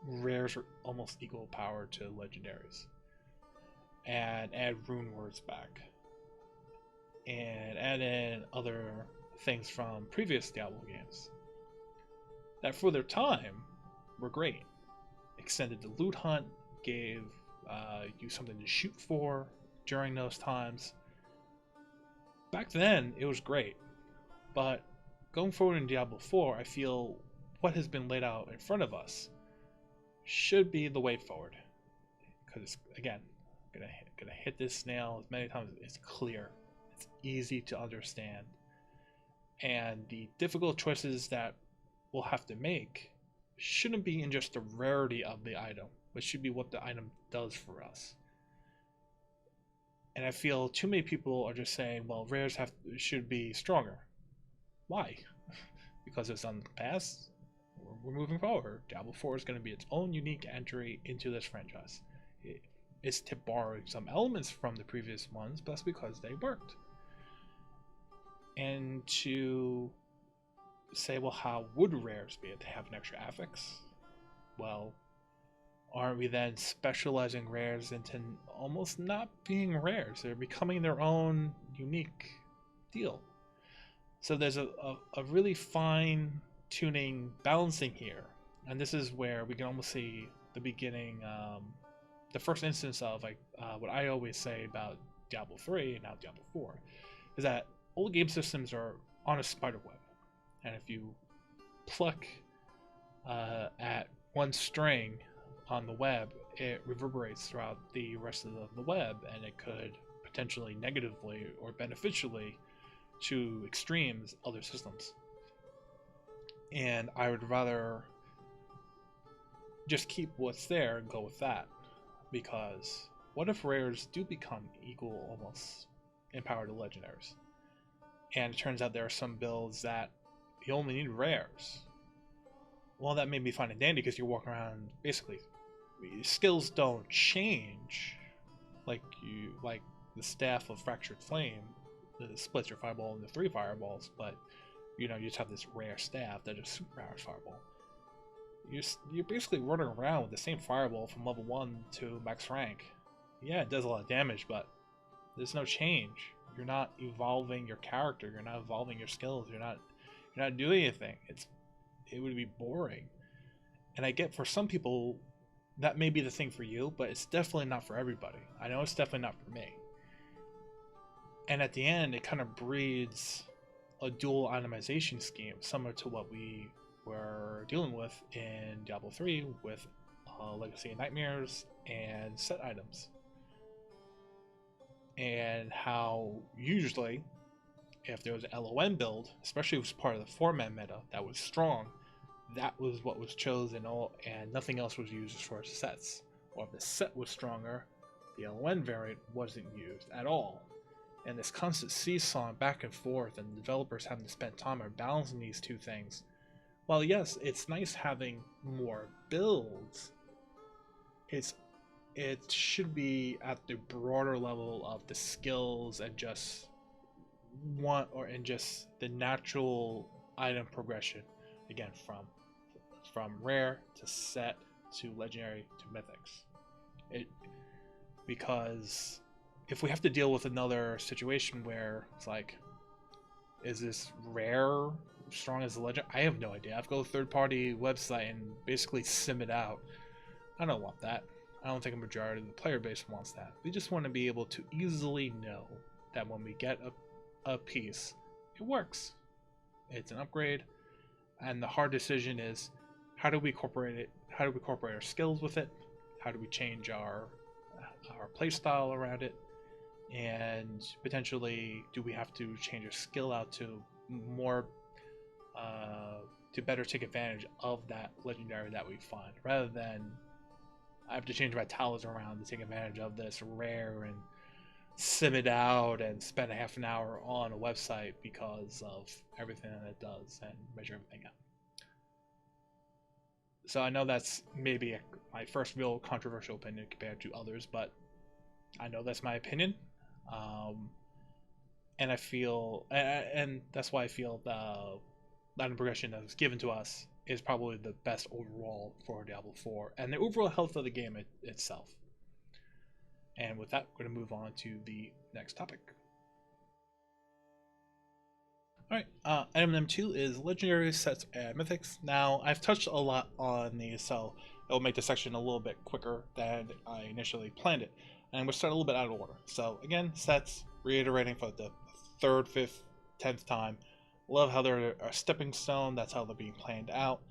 rares are almost equal power to legendaries, and add rune words back, and add in other things from previous Diablo games that for their time were great. Extended the loot hunt, gave you something to shoot for during those times. Back then, it was great. But going forward in Diablo 4, I feel what has been laid out in front of us should be the way forward. Because, again, I'm gonna hit this nail as many times as it's clear. It's easy to understand. And the difficult choices that we'll have to make shouldn't be in just the rarity of the item, but should be what the item does for us. And I feel too many people are just saying, well, rares should be stronger. Why? Because it's on the past. We're moving forward. Diablo 4 is going to be its own unique entry into this franchise. It's to borrow some elements from the previous ones, but that's because they worked. And to say, well, how would rares be? To have an extra affix? Well, aren't we then specializing rares into almost not being rares? They're becoming their own unique deal. So there's a really fine tuning balancing here, and this is where we can almost see the beginning, the first instance of what I always say about Diablo 3 and now Diablo 4 is that old game systems are on a spider web, and if you pluck at one string on the web, it reverberates throughout the rest of the web, and it could potentially negatively or beneficially to extremes other systems. And I would rather just keep what's there and go with that, because what if rares do become equal almost in power to legendaries, and it turns out there are some builds that you only need rares? Well, that may be fine and dandy because you're walking around, basically skills don't change, like the staff of Fractured Flame that splits your fireball into 3 fireballs, but you just have this rare staff that just super powers fireball. You're basically running around with the same fireball from level 1 to max rank. Yeah, it does a lot of damage, but there's no change. You're not evolving your character. You're not evolving your skills. You're not doing anything. It would be boring. And I get for some people that may be the thing for you, but it's definitely not for everybody. I know it's definitely not for me. And at the end, it kind of breeds a dual itemization scheme, similar to what we were dealing with in Diablo 3 with Legacy of Nightmares and set items. And how usually, if there was an LON build, especially if it was part of the 4-man meta that was strong, that was what was chosen, and nothing else was used as far as sets. Or if the set was stronger, the LON variant wasn't used at all. And this constant seesaw back and forth, and developers having to spend time on balancing these two things. While yes, it's nice having more builds, it should be at the broader level of the skills and just the natural item progression. Again, from rare to set to legendary to mythics. Because if we have to deal with another situation where it's like, is this rare strong as a legend? I have no idea. I have to go to a third-party website and basically sim it out. I don't want that. I don't think a majority of the player base wants that. We just want to be able to easily know that when we get a piece, it works. It's an upgrade, and the hard decision is, how do we incorporate it? How do we incorporate our skills with it? How do we change our playstyle around it? And potentially, do we have to change a skill out to more to better take advantage of that legendary that we find, rather than I have to change my talents around to take advantage of this rare and sim it out and spend a half an hour on a website because of everything that it does and measure everything out. So I know that's maybe my first real controversial opinion compared to others, but I know that's my opinion. And I feel, and that's why I feel the item progression that was given to us is probably the best overall for Diablo 4 and the overall health of the game itself. And with that, we're going to move on to the next topic. Alright, item number 2 is Legendary Sets and Mythics. Now, I've touched a lot on these, so it will make the section a little bit quicker than I initially planned it. And we'll start a little bit out of order. So, again, sets, reiterating for the 3rd, 5th, 10th time. Love how they're a stepping stone, that's how they're being planned out.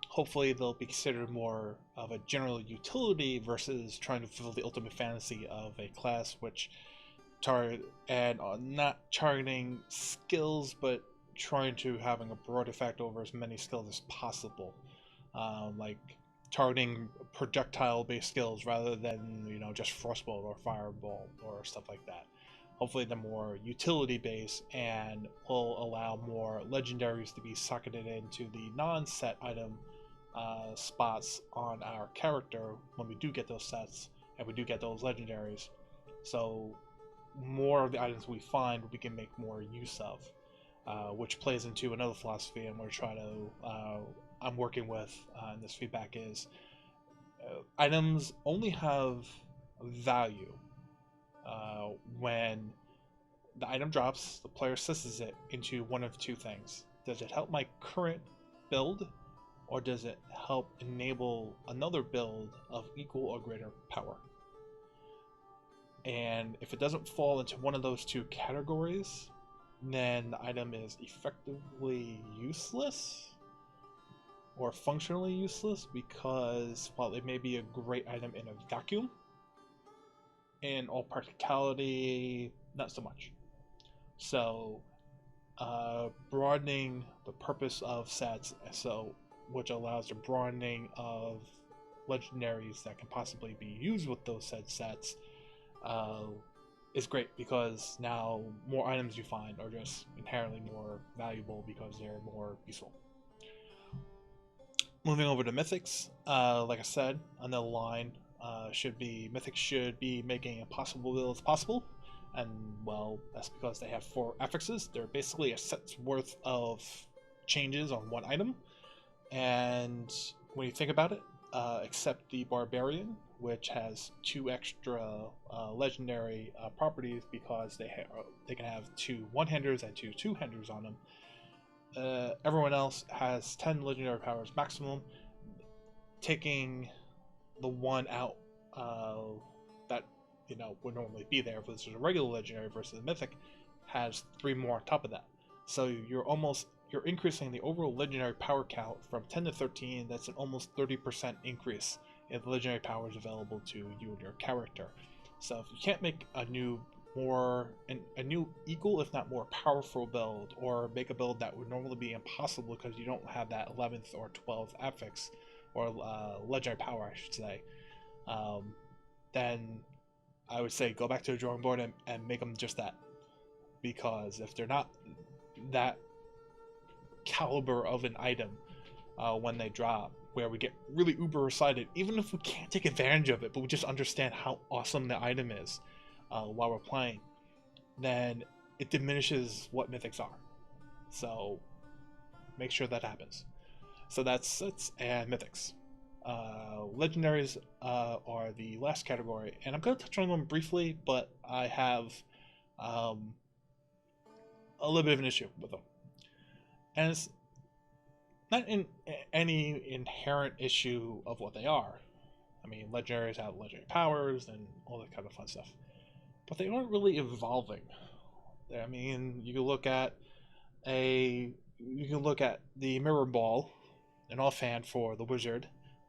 Hopefully they'll be considered more of a general utility versus trying to fulfill the ultimate fantasy of a class which not targeting skills, but trying to having a broad effect over as many skills as possible, like targeting projectile-based skills rather than just frostbolt or fireball or stuff like that. Hopefully they're more utility-based and will allow more legendaries to be socketed into the non-set item spots on our character when we do get those sets and we do get those legendaries. So more of the items we find we can make more use of, which plays into another philosophy and we're trying to I'm working with in this feedback is items only have value when the item drops, the player assesses it into one of two things. Does it help my current build, or does it help enable another build of equal or greater power? And if it doesn't fall into one of those two categories, then the item is effectively useless or functionally useless, because while it may be a great item in a vacuum, in all practicality, not so much. So broadening the purpose of sets, which allows the broadening of legendaries that can possibly be used with those said sets, is great, because now more items you find are just inherently more valuable because they're more useful. Moving over to Mythics, like I said, another line Mythics should be making impossible builds possible, and well, that's because they have 4 affixes. They're basically a set's worth of changes on one item, and when you think about it, except the Barbarian, which has 2 extra legendary properties because they can have 2 one-handers and 2 two-handers on them. Everyone else has 10 legendary powers maximum, taking the one out that would normally be there if this was a regular legendary versus a mythic, has 3 more on top of that. So you're increasing the overall legendary power count from 10 to 13. That's an almost 30% increase in the legendary powers available to you and your character. So if you can't make a new equal, if not more powerful build, or make a build that would normally be impossible because you don't have that 11th or 12th affix, or legendary power I should say, then I would say go back to the drawing board and make them just that. Because if they're not that caliber of an item when they drop, where we get really uber excited, even if we can't take advantage of it, but we just understand how awesome the item is while we're playing, then it diminishes what mythics are. So make sure that happens. So that's sets and mythics. Legendaries are the last category, and I'm going to touch on them briefly, but I have a little bit of an issue with them. And it's not in any inherent issue of what they are. I mean, legendaries have legendary powers and all that kind of fun stuff, but they aren't really evolving. I mean, you can look at the mirror ball, an offhand for the wizard,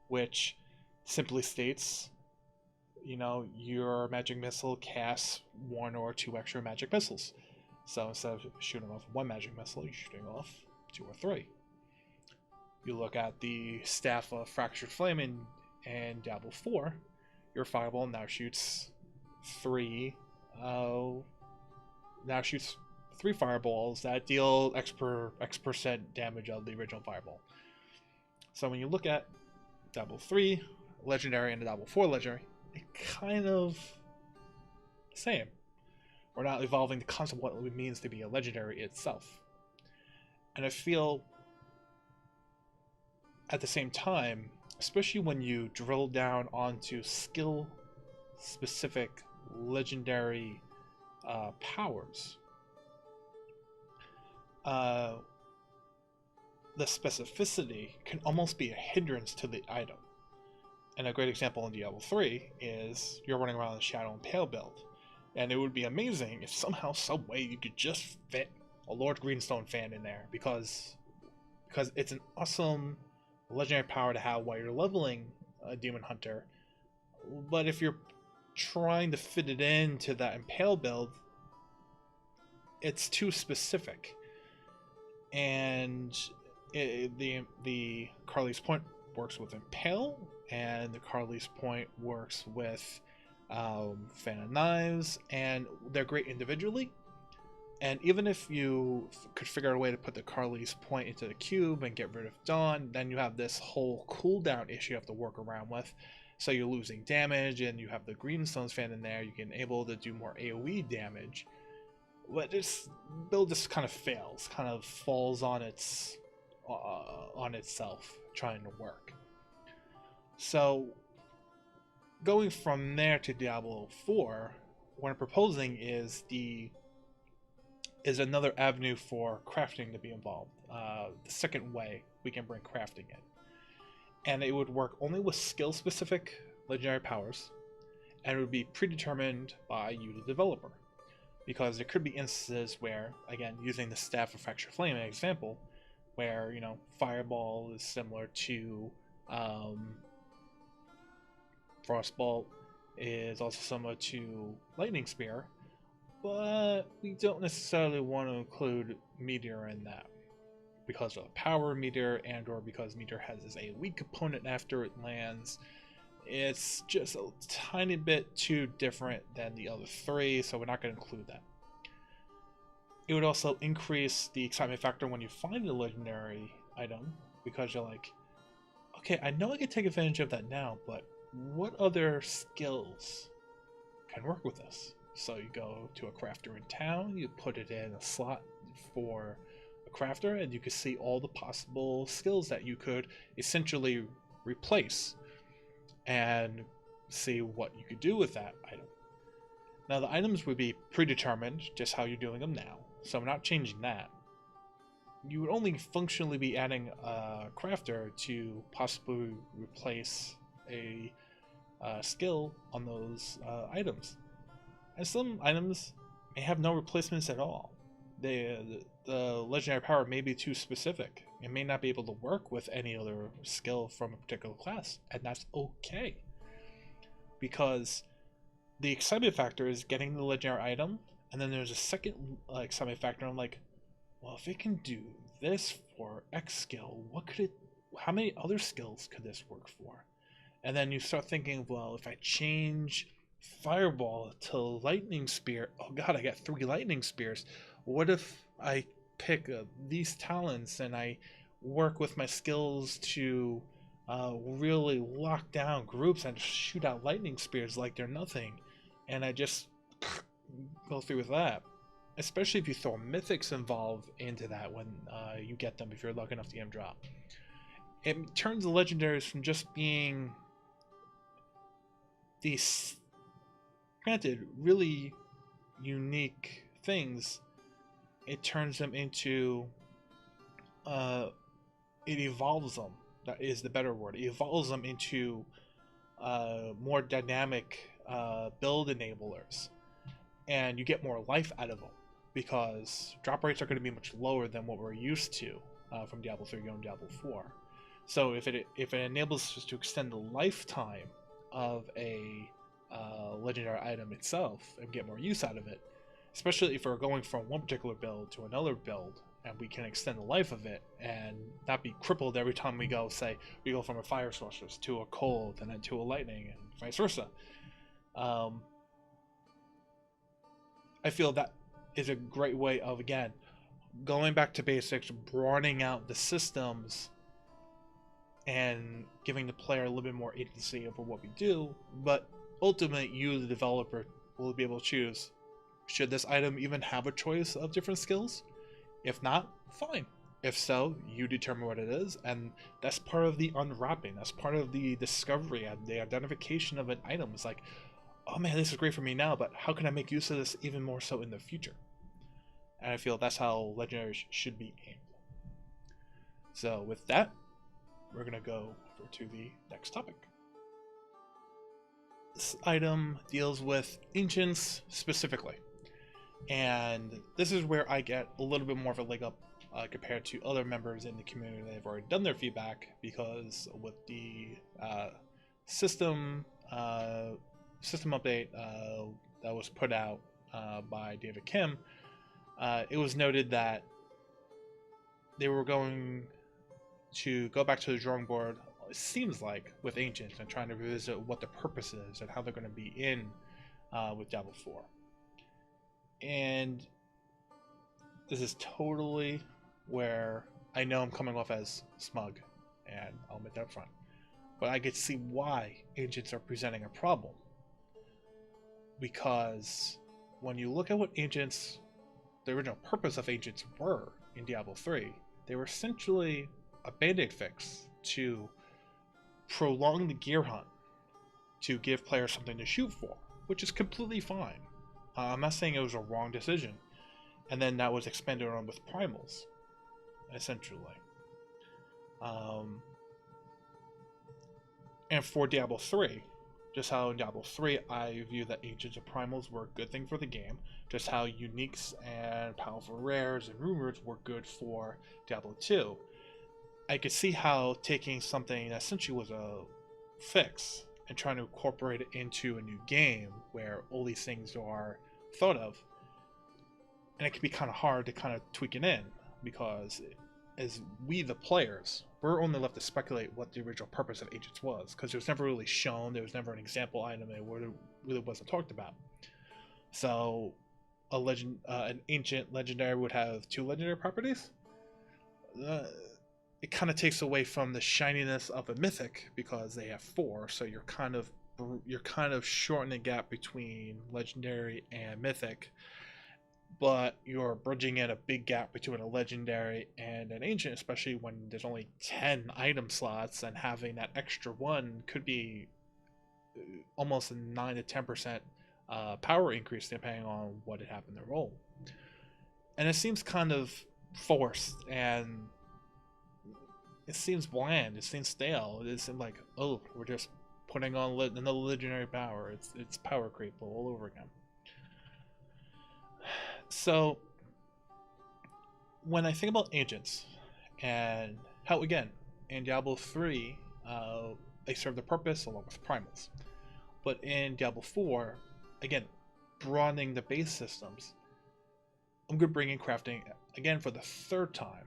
which simply states, your magic missile casts 1 or 2 extra magic missiles. So instead of shooting off 1 magic missile, you're shooting off 2 or 3. You look at the Staff of Fractured Flame in Diablo 4, your fireball now shoots three now shoots three fireballs that deal X percent damage of the original fireball. So when you look at Diablo 3 Legendary and Diablo 4 Legendary, it kind of the same. We're not evolving the concept of what it means to be a legendary itself. And I feel at the same time, especially when you drill down onto skill specific legendary powers, the specificity can almost be a hindrance to the item. And a great example in Diablo 3 is you're running around the Shadow and Pale build. And it would be amazing if somehow, some way, you could just fit a Lord Greenstone fan in there, because it's an awesome legendary power to have while you're leveling a Demon Hunter. But if you're trying to fit it into that Impale build, it's too specific. And the Carly's Point works with Impale, and the Carly's Point works with Fan of Knives, and they're great individually. And even if you could figure out a way to put the Carly's Point into the cube and get rid of Dawn, then you have this whole cooldown issue you have to work around with. So you're losing damage, and you have the Greenstone's fan in there. You can able to do more AoE damage. But this build just kind of fails, kind of falls on itself, trying to work. So going from there to Diablo 4, what I'm proposing is another avenue for crafting to be involved. The second way we can bring crafting in. And it would work only with skill-specific legendary powers, and it would be predetermined by you, the developer. Because there could be instances where, again, using the Staff of Fractured Flame as an example, where, Fireball is similar to Frostbolt, is also similar to Lightning Spear, but we don't necessarily want to include Meteor in that because of power Meteor, and or because Meteor has this AoE component after it lands. It's just a tiny bit too different than the other three, so we're not going to include that. It would also increase the excitement factor when you find a legendary item, because you're like, okay, I know I can take advantage of that now, but what other skills can work with this? So you go to a crafter in town, you put it in a slot for a crafter, and you can see all the possible skills that you could essentially replace and see what you could do with that item. Now the items would be predetermined, just how you're doing them now, so I'm not changing that. You would only functionally be adding a crafter to possibly replace a skill on those items. And some items may have no replacements at all. The legendary power may be too specific. It may not be able to work with any other skill from a particular class, and that's okay. Because the excitement factor is getting the legendary item, and then there's a second excitement factor. I'm like, well, if it can do this for X skill, how many other skills could this work for? And then you start thinking, well, if I change Fireball to Lightning Spear, oh god, I got 3 Lightning Spears. What if I pick these talents and I work with my skills to really lock down groups and shoot out Lightning Spears like they're nothing, and I just go through with that? Especially if you throw Mythics involved into that when you get them, if you're lucky enough to get them drop. It turns the Legendaries from just being these, granted, really unique things, it turns them into, it evolves them, that is the better word, it evolves them into more dynamic build enablers, and you get more life out of them, because drop rates are going to be much lower than what we're used to from Diablo 3 and Diablo 4. So if it enables us to extend the lifetime of a legendary item itself and get more use out of it, especially if we're going from one particular build to another build, and we can extend the life of it and not be crippled every time we go, say, we go from a fire sorceress to a cold and then to a lightning and vice versa. I feel that is a great way of, again, going back to basics, broadening out the systems and giving the player a little bit more agency over what we do, but ultimately you, the developer, will be able to choose, should this item even have a choice of different skills? If not, fine. If so, you determine what it is, and that's part of the unwrapping, that's part of the discovery and the identification of an item. It's like, oh man, this is great for me now, but how can I make use of this even more so in the future? And I feel that's how Legendaries should be aimed. So with that, we're going to go over to the next topic. This item deals with Ancients specifically. And this is where I get a little bit more of a leg up compared to other members in the community that have already done their feedback, because with the system update that was put out by David Kim, it was noted that they were going to go back to the drawing board, it seems like, with Ancients and trying to revisit what the purpose is and how they're going to be in with Diablo 4. And this is totally where I know I'm coming off as smug, and I'll admit that up front. But I could see why Ancients are presenting a problem. Because when you look at what Ancients, the original purpose of Ancients were in Diablo 3, they were essentially a band-aid fix to prolong the gear hunt, to give players something to shoot for, which is completely fine. I'm not saying it was a wrong decision. And then that was expanded on with primals, essentially. And for Diablo 3, just how in Diablo 3 I view that Ancients and Primals were a good thing for the game, just how uniques and powerful rares and rumors were good for Diablo 2. I could see how taking something that essentially was a fix and trying to incorporate it into a new game where all these things are thought of, and it can be kind of hard to kind of tweak it in, because as we, the players, we're only left to speculate what the original purpose of Ancients was, because it was never really shown, there was never an example item, and it really wasn't talked about. So an Ancient Legendary would have 2 legendary properties. It kind of takes away from the shininess of a Mythic, because they have 4, so you're kind of shortening the gap between Legendary and Mythic, but you're bridging in a big gap between a Legendary and an Ancient, especially when there's only 10 item slots, and having that extra one could be almost a 9 to 10% power increase depending on what had happened to roll. And it seems kind of forced, and it seems bland, it seems stale. It seems like, oh, we're just putting on another legendary power. It's power creep all over again. So when I think about Ancients and how, again, in Diablo 3 they serve the purpose along with primals, but in Diablo 4, again, broadening the base systems, I'm going to bring in crafting again for the 3rd time,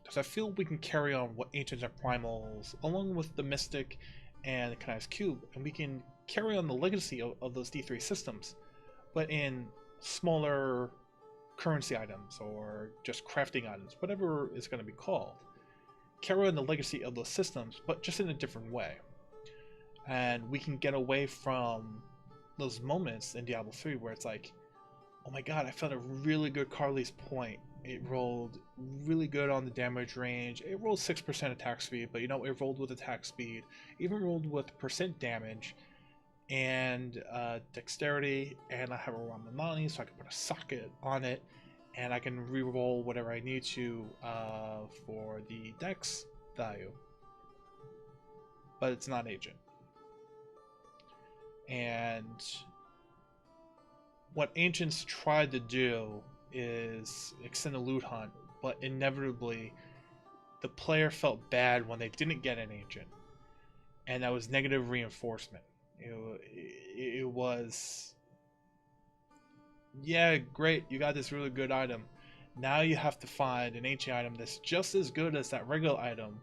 because I feel we can carry on what Ancients and Primals along with the Mystic and the Canized Cube, and we can carry on the legacy of those D3 systems, but in smaller currency items or just crafting items, whatever it's going to be called. Carry on the legacy of those systems, but just in a different way. And we can get away from those moments in Diablo 3 where it's like, oh my god, I felt a really good Carly's point. It rolled really good on the damage range. It rolled 6% attack speed, but you know, it rolled with attack speed. Even rolled with percent damage and dexterity, and I have a Ramamani, so I can put a socket on it, and I can re-roll whatever I need to for the dex value. But it's not Agent. And what Ancients tried to do is extend the loot hunt, but inevitably the player felt bad when they didn't get an Ancient, and that was negative reinforcement. It was, yeah, great, you got this really good item, Now you have to find an ancient item that's just as good as that regular item,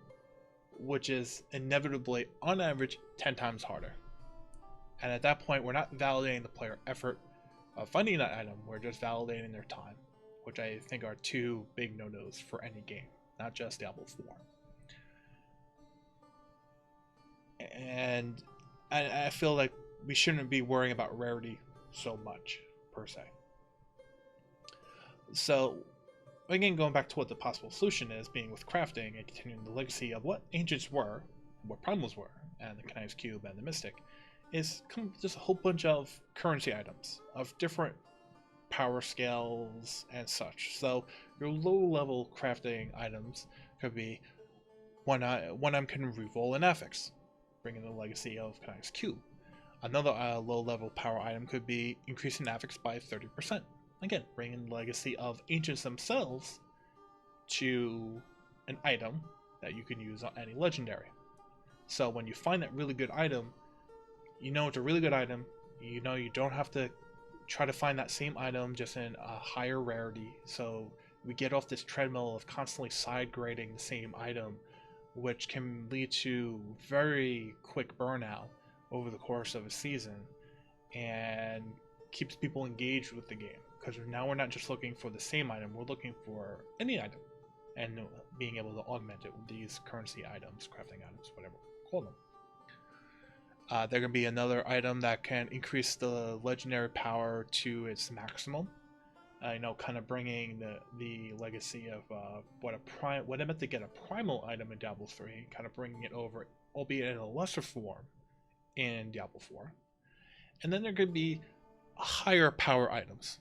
which is inevitably, on average, 10 times harder. And at that point, we're not validating the player effort of finding that item, we're just validating their time, which I think are two big no-nos for any game, not just Diablo 4. And I feel like we shouldn't be worrying about rarity so much, per se. So, again, going back to what the possible solution is, being with crafting and continuing the legacy of what ancients were, what primals were, and the Canoni's Cube and the Mystic, is just a whole bunch of currency items of different power scales and such. So your low-level crafting items could be one item can reroll an Affix, bringing the legacy of Canoni's Cube. Another low-level power item could be increasing Affix by 30%. Again, bringing the legacy of ancients themselves to an item that you can use on any legendary. So when you find that really good item, you know it's a really good item. You know you don't have to try to find that same item just in a higher rarity. So we get off this treadmill of constantly side grading the same item, which can lead to very quick burnout over the course of a season and keeps people engaged with the game. Because now we're not just looking for the same item, we're looking for any item and being able to augment it with these currency items, crafting items, whatever we call them. There can be another item that can increase the legendary power to its maximum. Kind of bringing the legacy of what it meant to get a primal item in Diablo 3, kind of bringing it over, albeit in a lesser form, in Diablo 4. And then there could be higher power items.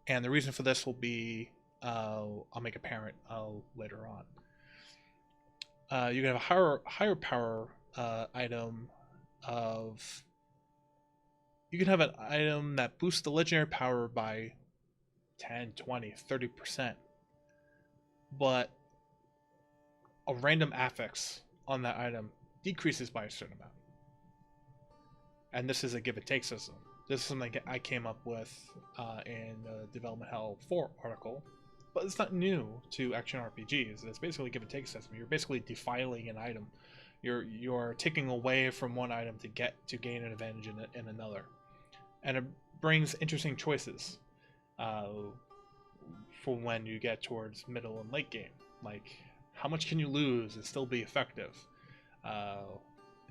And the reason for this will be, I'll make apparent later on. You can have a higher power item of... You can have an item that boosts the legendary power by 10, 20, 30%. But a random affix on that item decreases by a certain amount. And this is a give and take system. This is something I came up with in the Development Hell 4 article, but it's not new to action RPGs. It's basically a give and take system. You're basically defiling an item. You're taking away from one item to gain an advantage in another, and it brings interesting choices for when you get towards middle and late game. Like, how much can you lose and still be effective?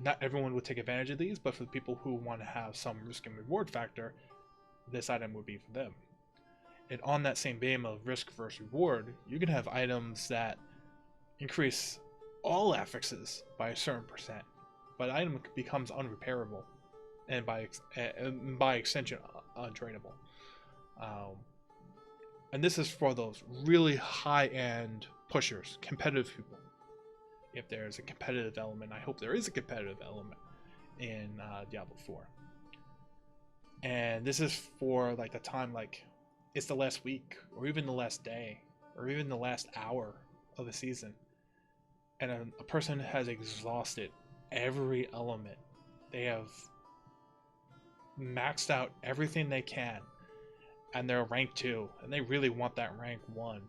Not everyone would take advantage of these, but for the people who want to have some risk and reward factor, this item would be for them. And on that same vein of risk versus reward, you can have items that increase all affixes by a certain percent, but the item becomes unrepairable, and by extension, untradeable. And this is for those really high-end pushers, competitive people. If there's a competitive element, I hope there is a competitive element in Diablo 4. And this is for like the time, like it's the last week, or even the last day, or even the last hour of a season, and a person has exhausted every element. They have maxed out everything they can, and they're rank 2, and they really want that rank 1.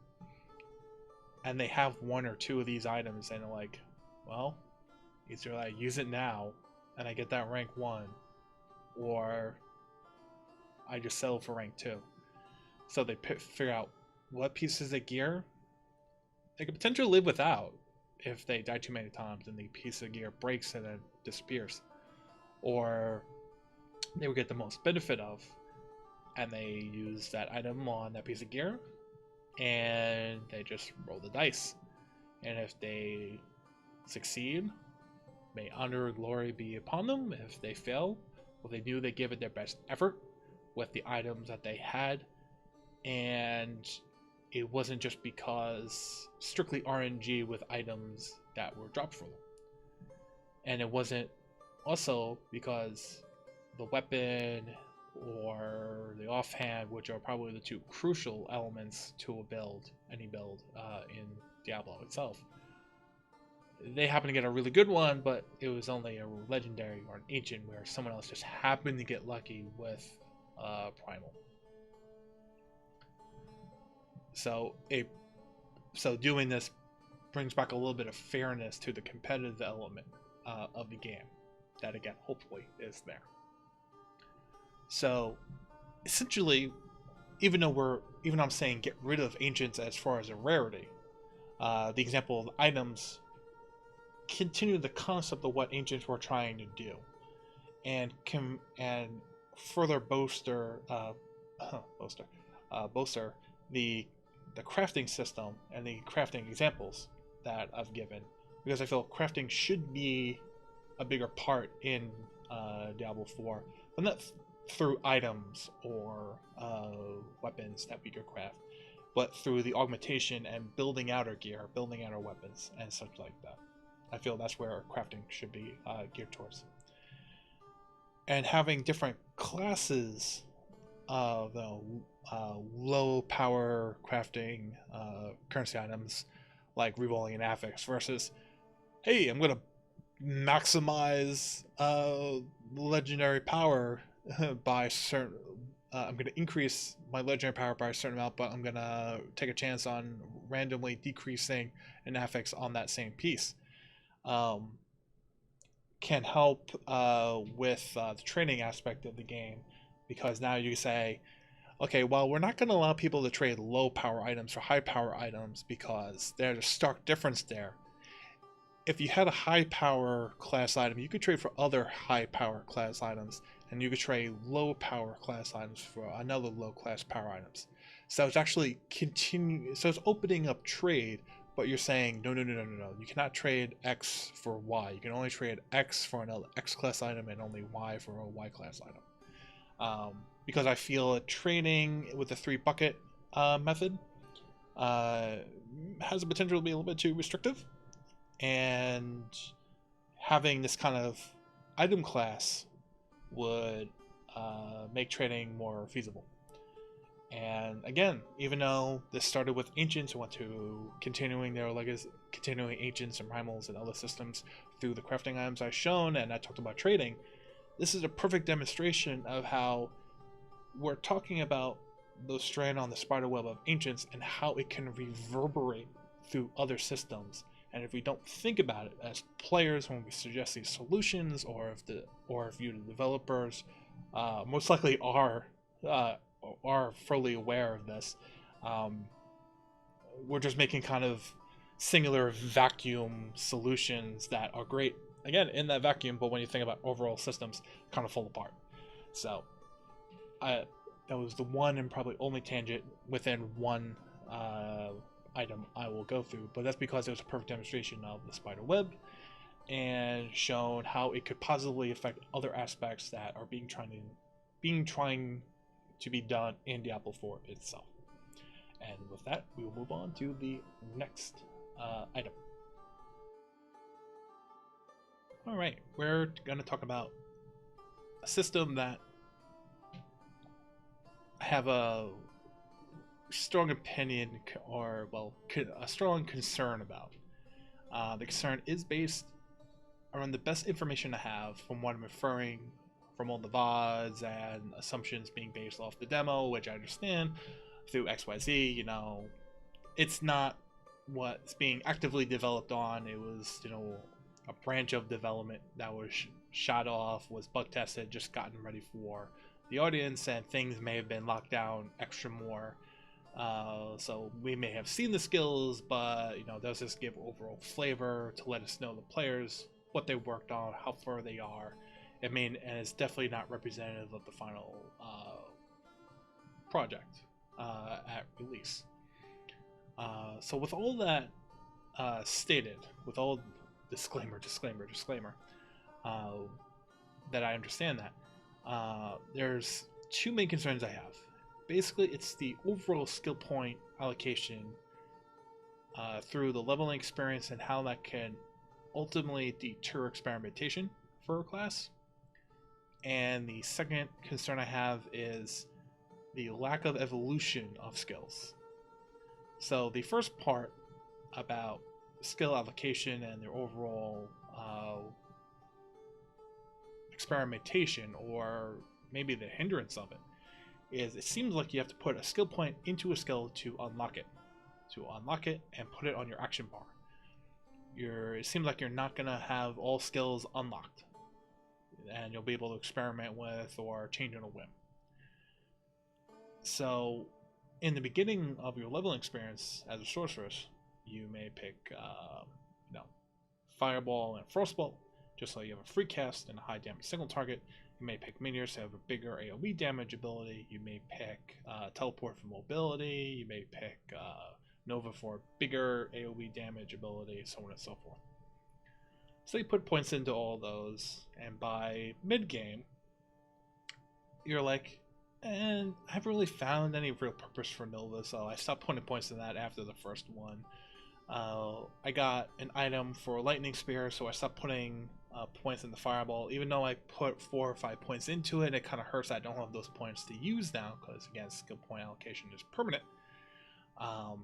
And they have one or two of these items, and they're like, well, either I use it now and I get that rank 1, or I just settle for rank 2. So they figure out what pieces of gear they could potentially live without if they die too many times and the piece of gear breaks and then disappears, or they would get the most benefit of, and they use that item on that piece of gear, and they just roll the dice. And if they succeed, may honor and glory be upon them. If they fail, well, they knew they give it their best effort with the items that they had, and it wasn't just because strictly RNG with items that were dropped for them. And it wasn't also because the weapon or the offhand, which are probably the two crucial elements to a build, any build in Diablo itself. They happen to get a really good one, but it was only a legendary or an ancient where someone else just happened to get lucky with primal. So doing this brings back a little bit of fairness to the competitive element of the game. That again, hopefully, is there. So essentially, even though I'm saying get rid of ancients as far as a rarity, the example of the items continue the concept of what ancients were trying to do, and further bolster the crafting system and the crafting examples that I've given, because I feel crafting should be a bigger part in Diablo 4, but not through items or weapons that we could craft, but through the augmentation and building out our gear, building out our weapons, and such like that. I feel that's where crafting should be geared towards. And having different classes of low power crafting currency items like rerolling and affix versus, hey, I'm gonna maximize legendary power by certain. I'm gonna increase my legendary power by a certain amount, but I'm gonna take a chance on randomly decreasing an affix on that same piece. Can help with the training aspect of the game, because now you say, okay, well, we're not going to allow people to trade low power items for high power items because there's a stark difference there. If you had a high power class item, you could trade for other high power class items, and you could trade low power class items for another low class power items. So it's actually so it's opening up trade, but you're saying no. You cannot trade X for Y. You can only trade X for another X class item and only Y for a Y class item. Because I feel trading with the 3 bucket method has the potential to be a little bit too restrictive, and having this kind of item class would make trading more feasible. And again, even though this started with ancients who went to continuing their legacy, continuing ancients and primals and other systems through the crafting items I've shown, and I talked about trading, this is a perfect demonstration of how we're talking about the strand on the spider web of ancients and how it can reverberate through other systems. And if we don't think about it as players when we suggest these solutions, or if you, the developers, most likely are fully aware of this, we're just making kind of singular vacuum solutions that are great again in that vacuum, but when you think about overall systems, kind of fall apart. So that was the one and probably only tangent within one item I will go through, but that's because it was a perfect demonstration of the spider web and shown how it could positively affect other aspects that are being trying to be done in Diablo 4 itself. And with that, we will move on to the next item. Alright, we're going to talk about a system that I have a strong opinion, or, well, a strong concern about. The concern is based around the best information I have from what I'm referring from all the VODs and assumptions being based off the demo, which I understand through XYZ, it's not what's being actively developed on. It was, a branch of development that was shot off, was bug tested, just gotten ready for the audience, and things may have been locked down extra more. So we may have seen the skills, but, does this give overall flavor to let us know the players, what they worked on, how far they are? And it's definitely not representative of the final project at release. So with all that stated, with all disclaimer, that I understand that, there's 2 main concerns I have. Basically, it's the overall skill point allocation through the leveling experience and how that can ultimately deter experimentation for a class. And the second concern I have is the lack of evolution of skills. So the first part about skill allocation and their overall experimentation, or maybe the hindrance of it, is it seems like you have to put a skill point into a skill to unlock it. To unlock it and put it on your action bar. It seems like you're not going to have all skills unlocked. And you'll be able to experiment with or change on a whim. So, in the beginning of your leveling experience as a sorceress, you may pick, Fireball and Frostbolt, just so you have a free cast and a high damage single target. You may pick Meteors to have a bigger AoE damage ability. You may pick Teleport for mobility. You may pick Nova for bigger AoE damage ability, so on and so forth. So you put points into all those, and by mid-game, you're like, and I haven't really found any real purpose for Nova, so I stopped putting points in that after the first one. I got an item for Lightning Spear, so I stopped putting points in the Fireball. Even though I put 4 or 5 points into it, it kind of hurts that I don't have those points to use now, because again, skill point allocation is permanent. I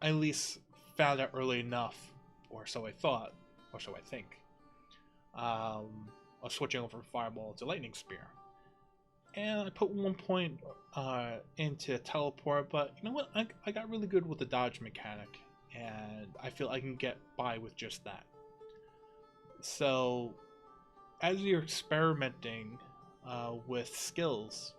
at least found out early enough, or so I thought, or so I think, of switching over from Fireball to Lightning Spear. And I put 1 point into Teleport, but you know what? I got really good with the dodge mechanic, and I feel I can get by with just that. So, as you're experimenting with skills,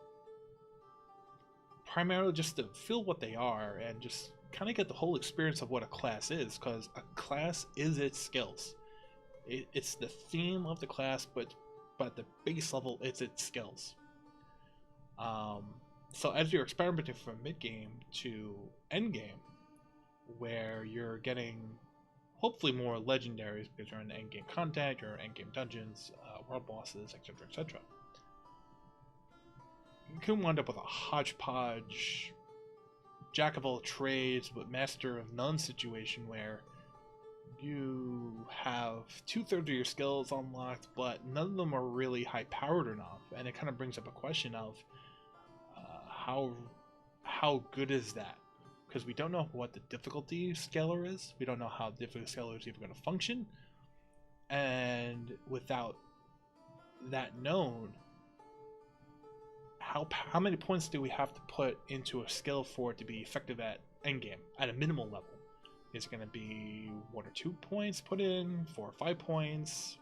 primarily just to feel what they are and just kind of get the whole experience of what a class is, because a class is its skills. It's the theme of the class, but at the base level, it's its skills. So as you're experimenting from mid-game to end-game, where you're getting hopefully more legendaries because you're in end-game content, you're in end-game dungeons, world bosses, etc., etc., you can wind up with a hodgepodge, jack of all trades but master of none situation where you have 2/3 of your skills unlocked, but none of them are really high-powered enough, and it kind of brings up a question of how good is that? Because we don't know what the difficulty scaler is. We don't know how the difficulty scaler is even going to function. And without that known, how many points do we have to put into a skill for it to be effective at endgame, at a minimal level? Is it going to be 1 or 2 points put in, 4 or 5 points,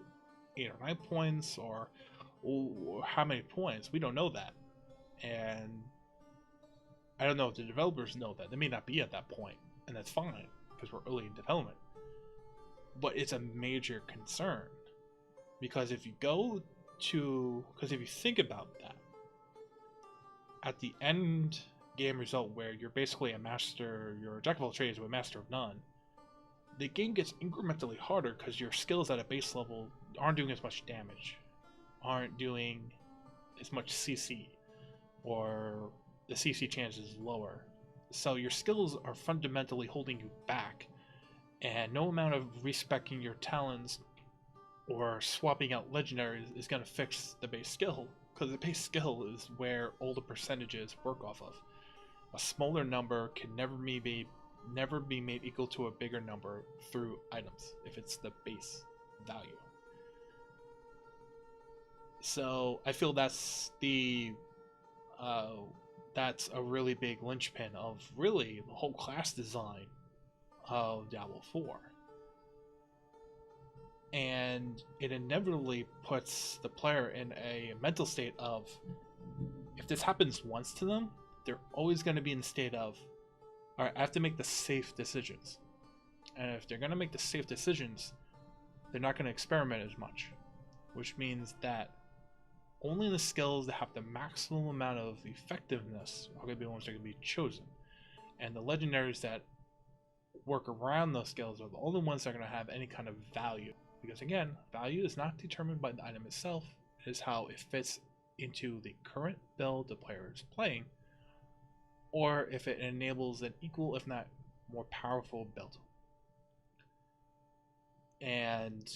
8 or 9 points, or how many points? We don't know that. And I don't know if the developers know that. They may not be at that point, and that's fine, because we're early in development. But it's a major concern, because if you think about that, at the end game result where you're basically a master, you're a jack of all trades with a master of none, the game gets incrementally harder because your skills at a base level aren't doing as much damage, aren't doing as much CC, or the CC chance is lower. So your skills are fundamentally holding you back, and no amount of respeccing your talents or swapping out legendaries is going to fix the base skill, because the base skill is where all the percentages work off of. A smaller number can never be made equal to a bigger number through items if it's the base value. So I feel that's a really big linchpin of really the whole class design of Diablo 4. And it inevitably puts the player in a mental state of, if this happens once to them, they're always going to be in the state of, alright, I have to make the safe decisions. And if they're going to make the safe decisions, they're not going to experiment as much. Which means that only the skills that have the maximum amount of effectiveness are going to be the ones that are going to be chosen. And the legendaries that work around those skills are the only ones that are going to have any kind of value. Because again, value is not determined by the item itself, it is how it fits into the current build the player is playing, or if it enables an equal, if not more powerful build. And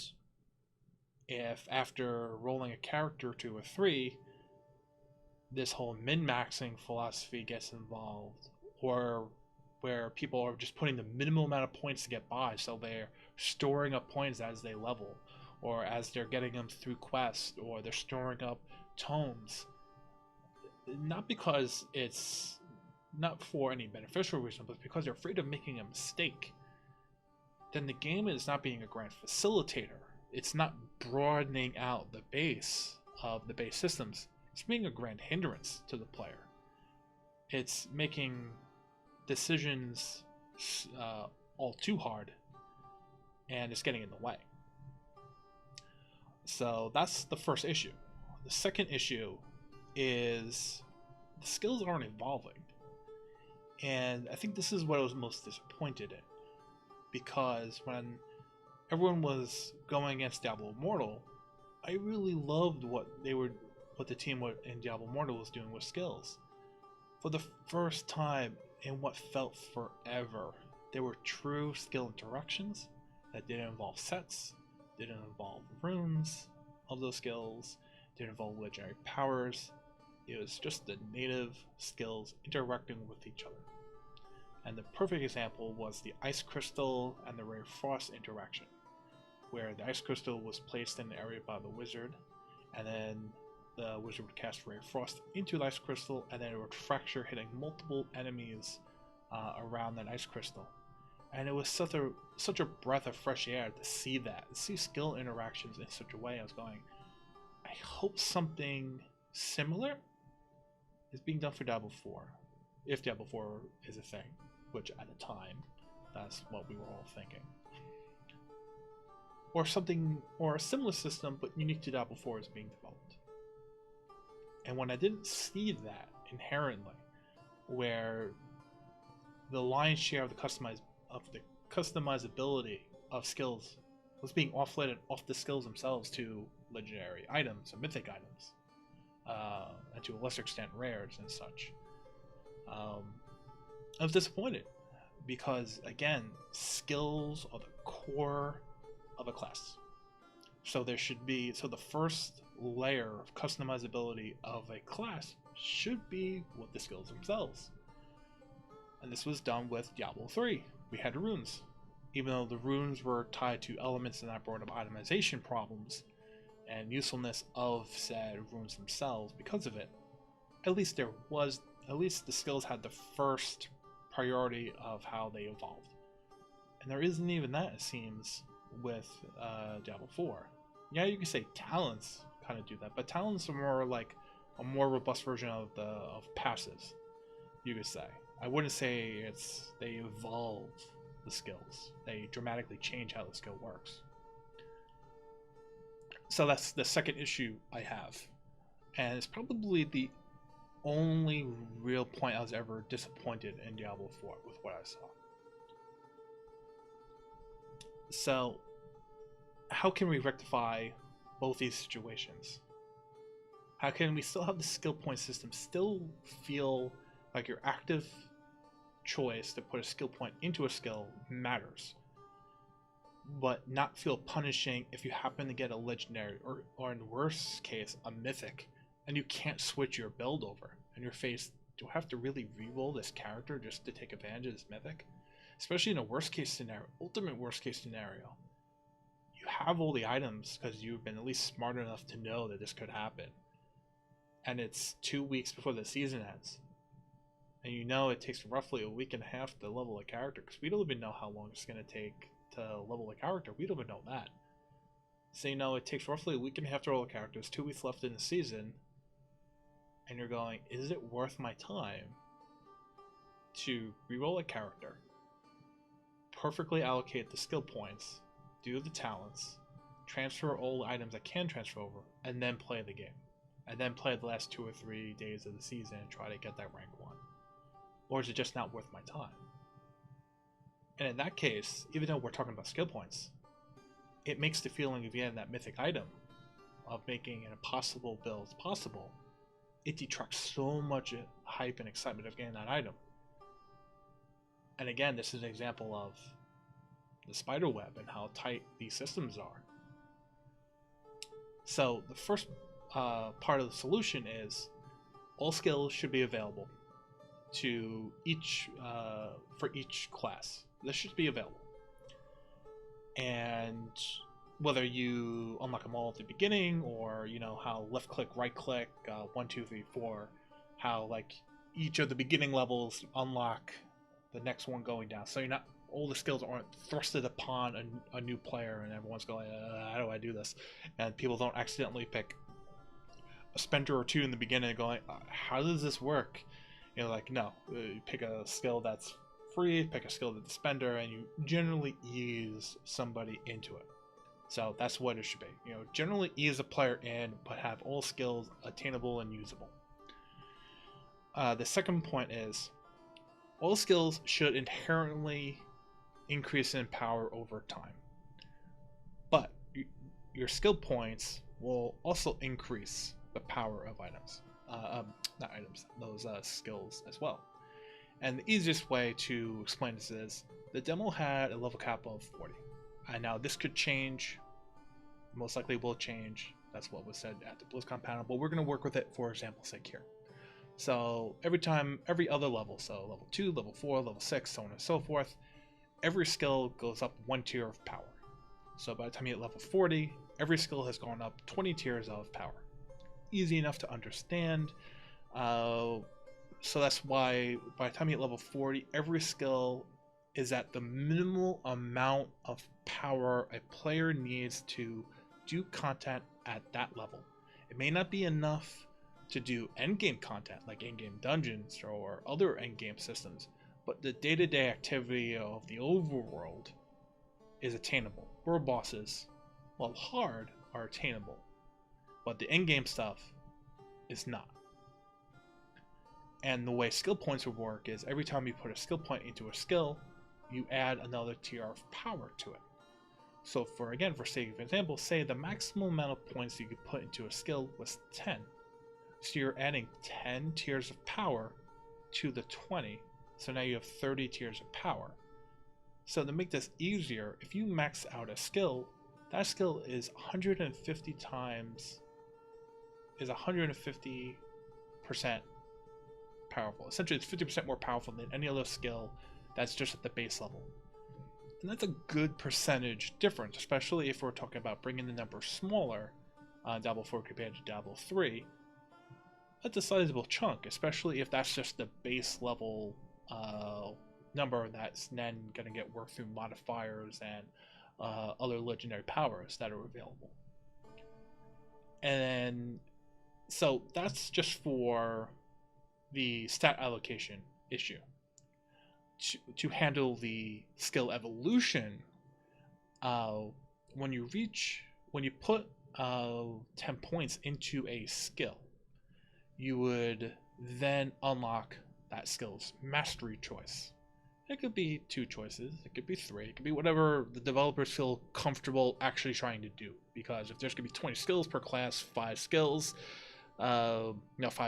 if after rolling a character 2 or 3, this whole min-maxing philosophy gets involved, or where people are just putting the minimum amount of points to get by, so they're storing up points as they level, or as they're getting them through quests, or they're storing up tomes, not because it's not for any beneficial reason, but because they're afraid of making a mistake. Then the game is not being a grand facilitator. It's not broadening out the base of the base systems. It's being a grand hindrance to the player. It's making decisions all too hard, and it's getting in the way. So that's the first issue. The second issue is the skills aren't evolving. And I think this is what I was most disappointed in. Because when everyone was going against Diablo Immortal, I really loved what the team in Diablo Immortal was doing with skills. For the first time in what felt forever, there were true skill interactions that didn't involve sets, didn't involve runes of those skills, didn't involve legendary powers. It was just the native skills interacting with each other. And the perfect example was the Ice Crystal and the Ray of Frost interaction, where the Ice Crystal was placed in the area by the wizard, and then the wizard would cast Ray of Frost into the Ice Crystal, and then it would fracture, hitting multiple enemies around that Ice Crystal. And it was such a breath of fresh air to see that, to see skill interactions in such a way. I was going, I hope something similar is being done for Diablo 4, if Diablo 4 is a thing, which at the time, that's what we were all thinking. Or something, or a similar system, but unique to Diablo 4 is being developed. And when I didn't see that inherently, where the lion's share of the customizability of skills was being offloaded off the skills themselves to legendary items and mythic items, and to a lesser extent rares and such, I was disappointed, because again, skills are the core of a class. So the first layer of customizability of a class should be with the skills themselves. And this was done with Diablo 3. We had runes. Even though the runes were tied to elements and that brought up itemization problems and usefulness of said runes themselves because of it, at least the skills had the first priority of how they evolved. And there isn't even that, it seems, with Diablo 4. Yeah, you could say talents kind of do that, but talents are more like a more robust version of passives, you could say. I wouldn't say they evolve the skills. They dramatically change how the skill works. So that's the second issue I have. And it's probably the only real point I was ever disappointed in Diablo 4 with what I saw. So, how can we rectify both these situations? How can we still have the skill point system still feel like your active choice to put a skill point into a skill matters, but not feel punishing if you happen to get a legendary or in worst case a mythic and you can't switch your build over and you're faced, do I have to really reroll this character just to take advantage of this mythic? Especially in a worst case scenario, ultimate worst case scenario. You have all the items because you've been at least smart enough to know that this could happen. And it's 2 weeks before the season ends. And you know it takes roughly a week and a half to level a character, because we don't even know how long it's going to take to level a character. We don't even know that. So you know it takes roughly a week and a half to roll a character. There's 2 weeks left in the season. And you're going, is it worth my time to reroll a character, perfectly allocate the skill points, do the talents, transfer all the items I can transfer over, and then play the game? And then play the last 2 or 3 days of the season and try to get that rank 1? Or is it just not worth my time? And in that case, even though we're talking about skill points, it makes the feeling of getting that mythic item, of making an impossible build possible, it detracts so much hype and excitement of getting that item. And again, this is an example of the spider web and how tight these systems are. So the first part of the solution is all skills should be available to each for each class. This should be available, and whether you unlock them all at the beginning, or you know how left click, right click, 1, 2, 3, 4 how like each of the beginning levels unlock the next one going down. So you're not all the skills aren't thrusted upon a new player, and everyone's going, how do I do this? And people don't accidentally pick a spender or two in the beginning, going, how does this work? You know, like no, you pick a skill that's free, pick a skill that's a spender, and you generally ease somebody into it. So that's what it should be. You know, generally ease a player in, but have all skills attainable and usable. The second point is all skills should inherently increase in power over time, but your skill points will also increase the power of items, not items, those skills as well. And the easiest way to explain this is the demo had a level cap of 40, and now this could change, most likely will change. That's what was said at the BlizzCon panel, but we're going to work with it for example's sake here. So every other level, so level 2, level 4, level 6, so on and so forth, every skill goes up 1 tier of power. So by the time you hit level 40, every skill has gone up 20 tiers of power. Easy enough to understand. So that's why by the time you hit level 40, every skill is at the minimal amount of power a player needs to do content at that level. It may not be enough to do endgame content like in-game dungeons or other endgame systems, but the day-to-day activity of the overworld is attainable. World bosses, while hard, are attainable, but the endgame stuff is not. And the way skill points would work is every time you put a skill point into a skill, you add another tier of power to it. So for sake of example, say the maximum amount of points you could put into a skill was 10. So you're adding 10 tiers of power to the 20, so now you have 30 tiers of power. So to make this easier, if you max out a skill, that skill is 150 times, is 150% powerful. Essentially, it's 50% more powerful than any other skill that's just at the base level. And that's a good percentage difference, especially if we're talking about bringing the number smaller on Diablo 4 compared to Diablo 3. That's a sizable chunk, especially if that's just the base level number that's then going to get worked through modifiers and other legendary powers that are available. And so that's just for the stat allocation issue. To handle the skill evolution, when you put 10 points into a skill, you would then unlock that skill's mastery choice. It could be 2 choices, it could be 3, it could be whatever the developers feel comfortable actually trying to do. Because if there's going to be 20 skills per class, 5 skills, 5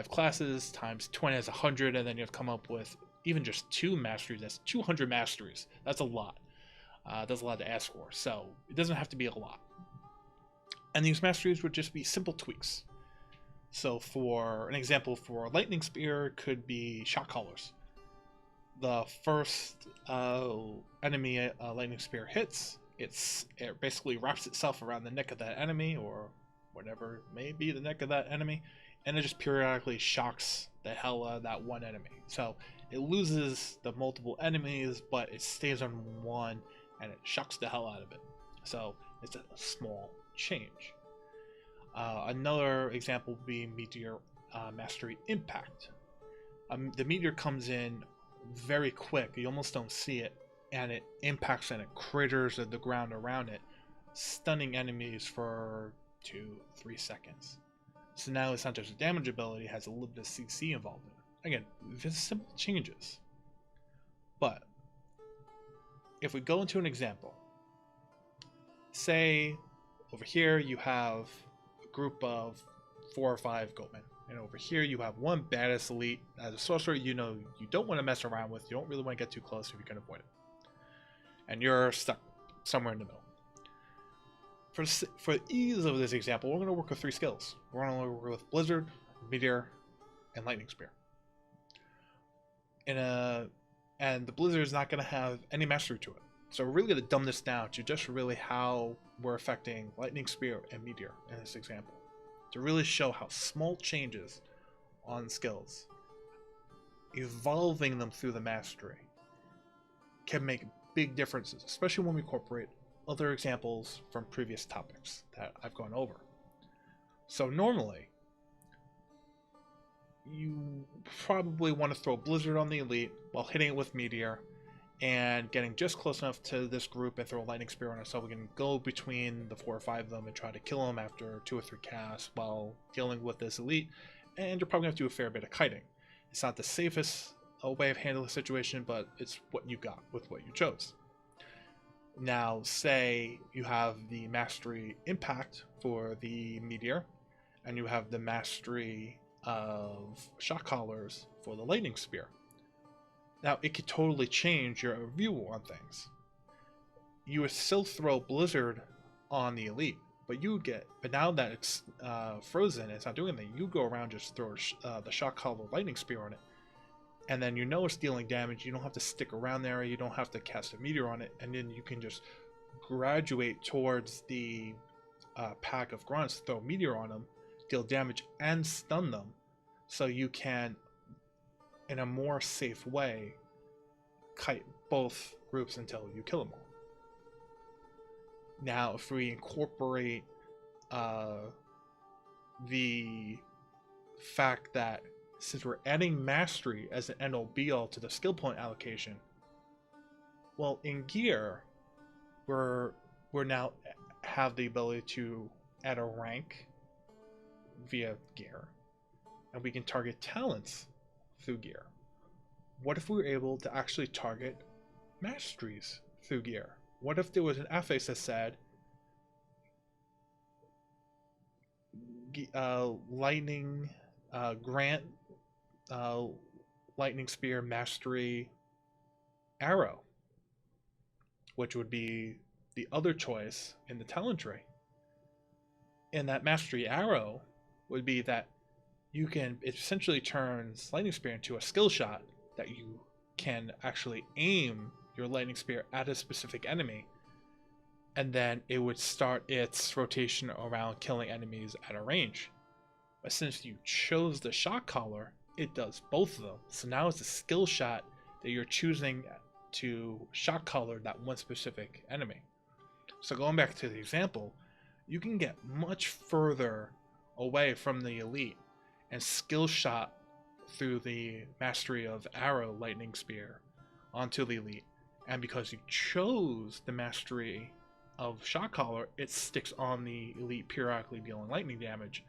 classes times 20 is 100, and then you have to come up with even just 2 masteries. That's 200 masteries. That's a lot. That's a lot to ask for. So it doesn't have to be a lot. And these masteries would just be simple tweaks. So for an example, for a lightning spear could be shock collars. The first enemy lightning spear hits, it basically wraps itself around the neck of that enemy, or whatever may be the neck of that enemy, and it just periodically shocks the hell out of that one enemy. So it loses the multiple enemies, but it stays on one, and it shocks the hell out of it. So it's a small change. Another example would be Meteor Mastery Impact. The meteor comes in very quick, you almost don't see it, and it impacts and it craters the ground around it, stunning enemies for 2-3 seconds. So now it's not just a damage ability, it has a little bit of CC involved in it. Again, just simple changes. But if we go into an example, say over here you have a group of 4 or 5 goatmen, and over here you have one badass elite. As a sorcerer, you know you don't want to mess around with, you don't really want to get too close if you can avoid it. And you're stuck somewhere in the middle. For ease of this example, we're going to work with 3 skills. We're going to work with Blizzard, Meteor, and Lightning Spear. And the Blizzard is not going to have any mastery to it. So we're really going to dumb this down to just really how we're affecting Lightning Spear and Meteor in this example, to really show how small changes on skills evolving them through the mastery can make big differences, especially when we incorporate other examples from previous topics that I've gone over. So normally, you probably want to throw Blizzard on the elite while hitting it with Meteor and getting just close enough to this group and throw a Lightning Spear on it so we can go between the 4 or 5 of them and try to kill them after 2 or 3 casts while dealing with this elite. And you're probably going to have to do a fair bit of kiting. It's not the safest way of handling the situation, but it's what you got with what you chose. Now, say you have the Mastery Impact for the Meteor, and you have the Mastery of Shock Collars for the Lightning Spear. Now, it could totally change your view on things. You would still throw Blizzard on the elite, but now that it's frozen, it's not doing anything, you go around just throw the Shock Collar Lightning Spear on it, and then you know it's dealing damage. You don't have to stick around there, you don't have to cast a Meteor on it, and then you can just graduate towards the pack of grunts, throw Meteor on them, deal damage, and stun them, so you can, in a more safe way, kite both groups until you kill them all. Now, if we incorporate the fact that since we're adding Mastery as an end-all be-all to the skill point allocation, well, in Gear, we're now have the ability to add a rank via Gear, and we can target talents through Gear. What if we were able to actually target masteries through Gear? What if there was an affix that said lightning grant lightning spear mastery arrow, which would be the other choice in the talent tree? And that mastery arrow would be that it essentially turns lightning spear into a skill shot that you can actually aim your lightning spear at a specific enemy, and then it would start its rotation around killing enemies at a range. But since you chose the Shock Collar, it does both of them. So now it's a skill shot that you're choosing to Shock Collar that one specific enemy. So going back to the example, you can get much further away from the elite and skill shot through the mastery of arrow lightning spear onto the elite, and because you chose the mastery of Shock Collar, it sticks on the elite periodically dealing lightning damage.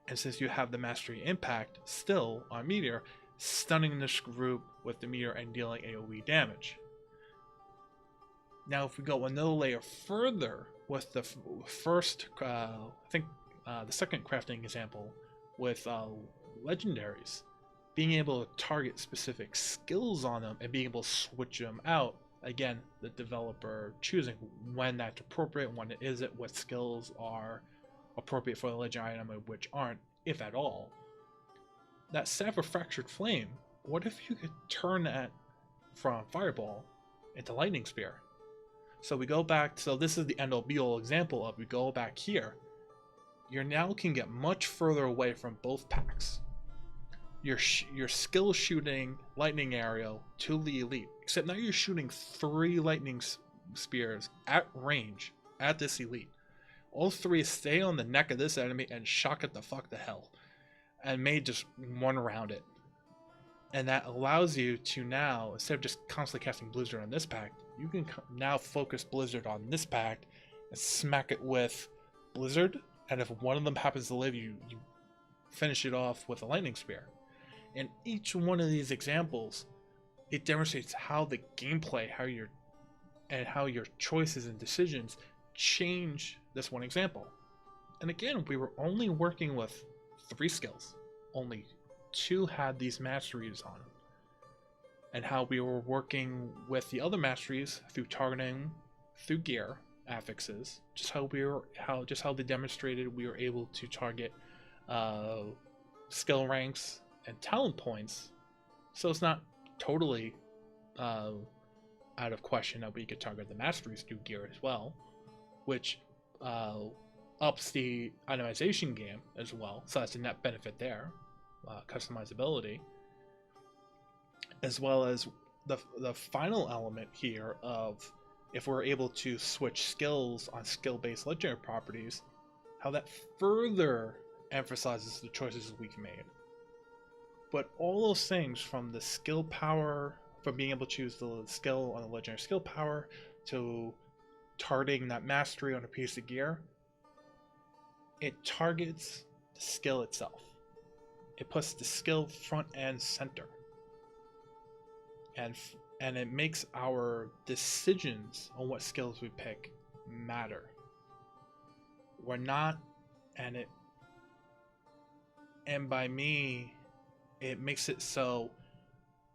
And since you have the mastery impact still on Meteor, stunning this group with the Meteor and dealing AoE damage. Now if we go another layer further with the first, the second crafting example with Legendaries, being able to target specific skills on them and being able to switch them out, again, the developer choosing when that's appropriate, when it isn't, what skills are appropriate for the legend item and which aren't, if at all. That Staff of Fractured Flame, what if you could turn that from Fireball into Lightning Spear? So we go back, so this is the end-all be-all example of, we go back here, you now can get much further away from both packs. Your skill shooting lightning arrow to the elite, except now you're shooting 3 lightning spears at range at this elite. All 3 stay on the neck of this enemy and shock it the fuck to hell, and may just run around it. And that allows you to now, instead of just constantly casting Blizzard on this pack, you can now focus Blizzard on this pack and smack it with Blizzard, and if one of them happens to live, you finish it off with a lightning spear. In each one of these examples, it demonstrates how the gameplay, how your choices and decisions change this one example. And again, we were only working with 3 skills. Only 2 had these masteries on them. And how we were working with the other masteries through targeting, through gear, affixes, just how they demonstrated we were able to target skill ranks and talent points. So it's not totally out of question that we could target the masteries through gear as well, which ups the itemization game as well. So that's a net benefit there, customizability. as well as the final element here of if we're able to switch skills on skill-based legendary properties, how that further emphasizes the choices we've made. But all those things, from the skill power, from being able to choose the skill on the legendary skill power, to targeting that mastery on a piece of gear, it targets the skill itself. It puts the skill front and center. And it makes our decisions on what skills we pick matter. We're not, and by me, it makes it so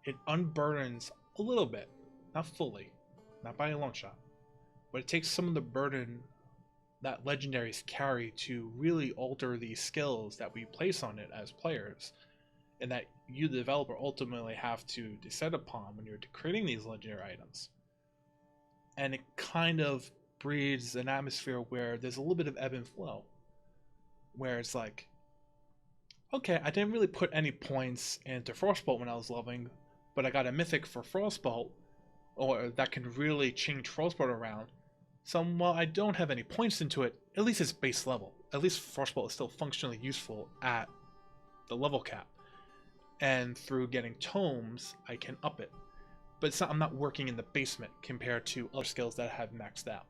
it unburdens a little bit, not fully, not by a long shot, but it takes some of the burden that legendaries carry to really alter these skills that we place on it as players, and that you, the developer, ultimately have to decide upon when you're creating these legendary items. And it kind of breeds an atmosphere where there's a little bit of ebb and flow, where it's like, okay, I didn't really put any points into Frostbolt when I was leveling, but I got a mythic for Frostbolt, or that can really change Frostbolt around. So while I don't have any points into it, at least it's base level. At least Frostbolt is still functionally useful at the level cap. And through getting tomes, I can up it. But it's not, I'm not working in the basement compared to other skills that I have maxed out.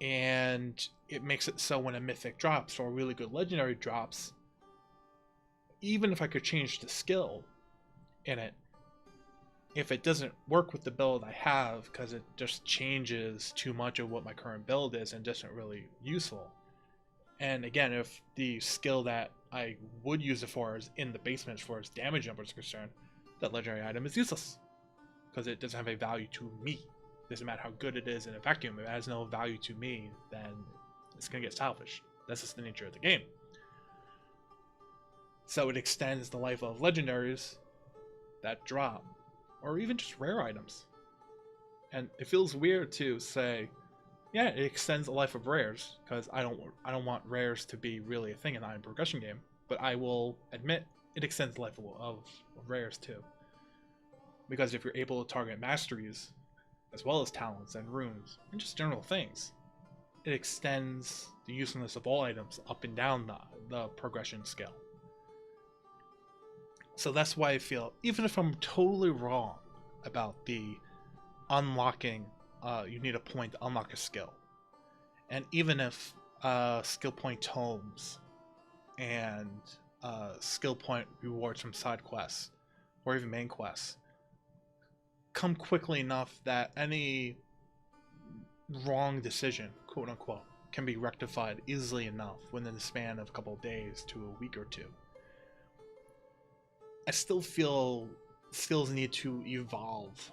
And it makes it so when a mythic drops or a really good legendary drops, even if I could change the skill in it, if it doesn't work with the build I have because it just changes too much of what my current build is and isn't really useful. And again, if the skill that I would use it for is in the basement as far as damage numbers are concerned, that legendary item is useless because it doesn't have a value to me. It doesn't matter how good it is in a vacuum. If it has no value to me, then it's going to get salvaged. That's just the nature of the game. So it extends the life of legendaries that drop, or even just rare items. And it feels weird to say, yeah, it extends the life of rares, because I don't want rares to be really a thing in an item progression game. But I will admit it extends the life of rares too. Because if you're able to target masteries, as well as talents and runes, and just general things, it extends the usefulness of all items up and down the progression scale. So that's why I feel, even if I'm totally wrong about the unlocking, you need a point to unlock a skill. And even if skill point tomes and skill point rewards from side quests, or even main quests, come quickly enough that any wrong decision, quote unquote, can be rectified easily enough within the span of a couple of days to a week or two. I still feel skills need to evolve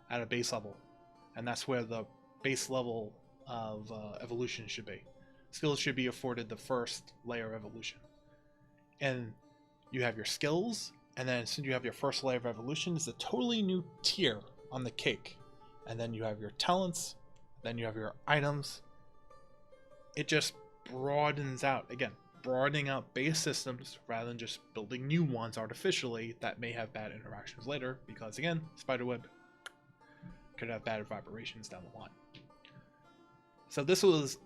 at a base level, and that's where the base level of evolution should be. Skills should be afforded the first layer of evolution, and you have your skills, and then as soon as you have your first layer of evolution, it's a totally new tier on the cake, and then you have your talents, then you have your items. It just broadens out, again, broadening out base systems rather than just building new ones artificially that may have bad interactions later, because again, spiderweb could have bad vibrations down the line. So this was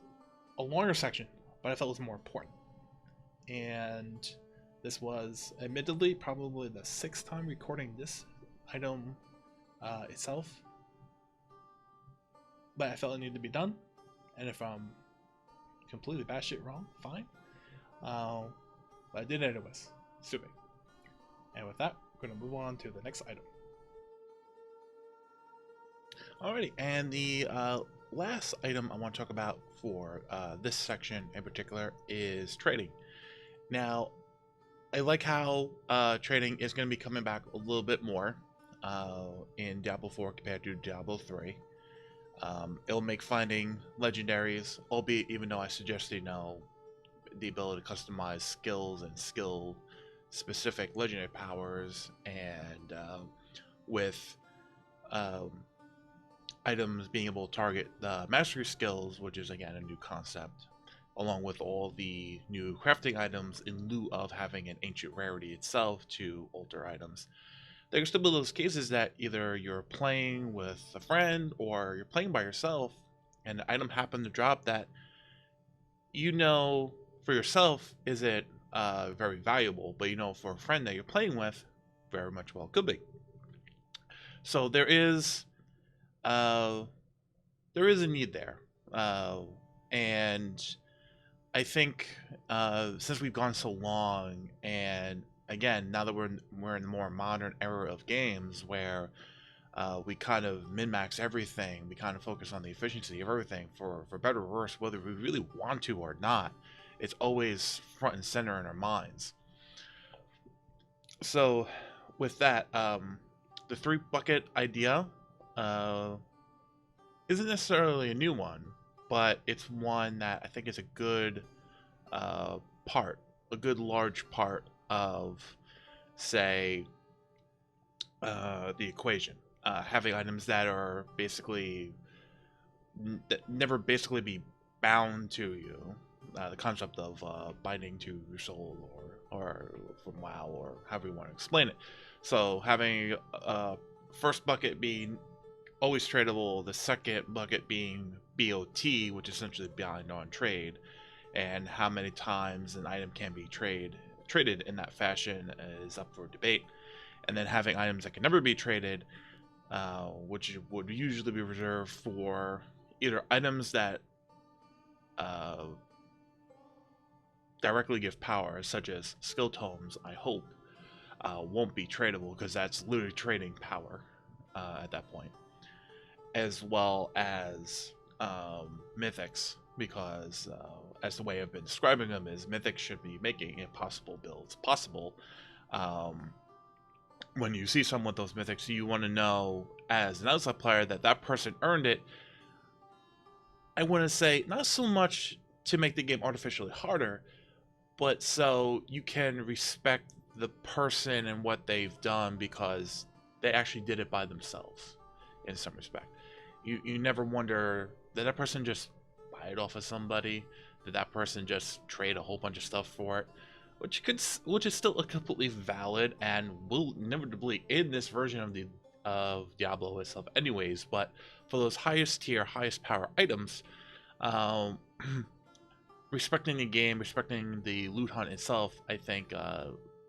a longer section, but I felt it was more important. And this was admittedly probably the 6th time recording this item itself, but I felt it needed to be done. And if I'm completely batshit wrong, fine. But I did it anyways. Stupid. And with that, we're going to move on to the next item. Alrighty, and the last item I want to talk about for this section in particular is trading. Now, I like how trading is going to be coming back a little bit more in Diablo 4 compared to Diablo 3. It'll make finding legendaries, albeit even though I suggest, you know, the ability to customize skills and skill specific legendary powers, and with items being able to target the mastery skills, which is again a new concept. along with all the new crafting items in lieu of having an ancient rarity itself to alter items. There can still be those cases that either you're playing with a friend or you're playing by yourself and the item happened to drop that you know for yourself is it very valuable, but you know for a friend that you're playing with, very much well could be. So uh, there is a need there, and I think since we've gone so long, and again now that we're in a more modern era of games where we kind of min-max everything, we kind of focus on the efficiency of everything for better or worse, whether we really want to or not. It's always front and center in our minds. So, with that, the 3 bucket idea uh, isn't necessarily a new one, but it's one that I think is a good uh, part, a good large part of, say, the equation. Having items that are basically that never basically be bound to you. The concept of binding to your soul, or from WoW, or however you want to explain it. So having first bucket being always tradable, the second bucket being BOT, which is essentially bind on trade, and how many times an item can be traded in that fashion is up for debate. And then having items that can never be traded, which would usually be reserved for either items that uh, directly give power, such as skill tomes, I hope, won't be tradable because that's literally trading power at that point, as well as mythics, because as the way I've been describing them is mythics should be making impossible builds possible. When you see someone with those mythics, you want to know as an outside player that that person earned it. I want to say not so much to make the game artificially harder, but so you can respect the person and what they've done because they actually did it by themselves in some respect. You never wonder, did that person just buy it off of somebody? Did that person just trade a whole bunch of stuff for it? Which is still a completely valid and will inevitably in this version of Diablo itself anyways, but for those highest tier, highest power items, um, respecting the game, respecting the loot hunt itself, I think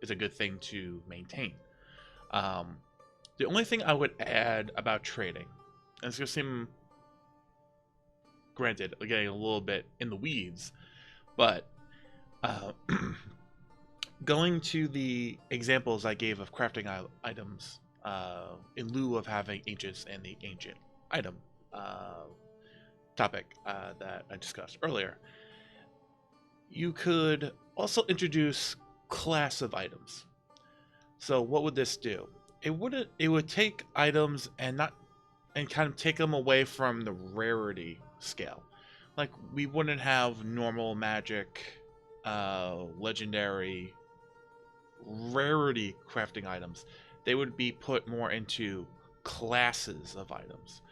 is a good thing to maintain. Um, the only thing I would add about trading, and it's gonna seem, granted, getting a little bit in the weeds, but uh, going to the examples I gave of crafting items in lieu of having ancients and the ancient item topic that I discussed earlier, you could also introduce class of items. So what would this do? It would take items and kind of take them away from the rarity scale. Like we wouldn't have normal magic, legendary, rarity crafting items. They would be put more into classes of items.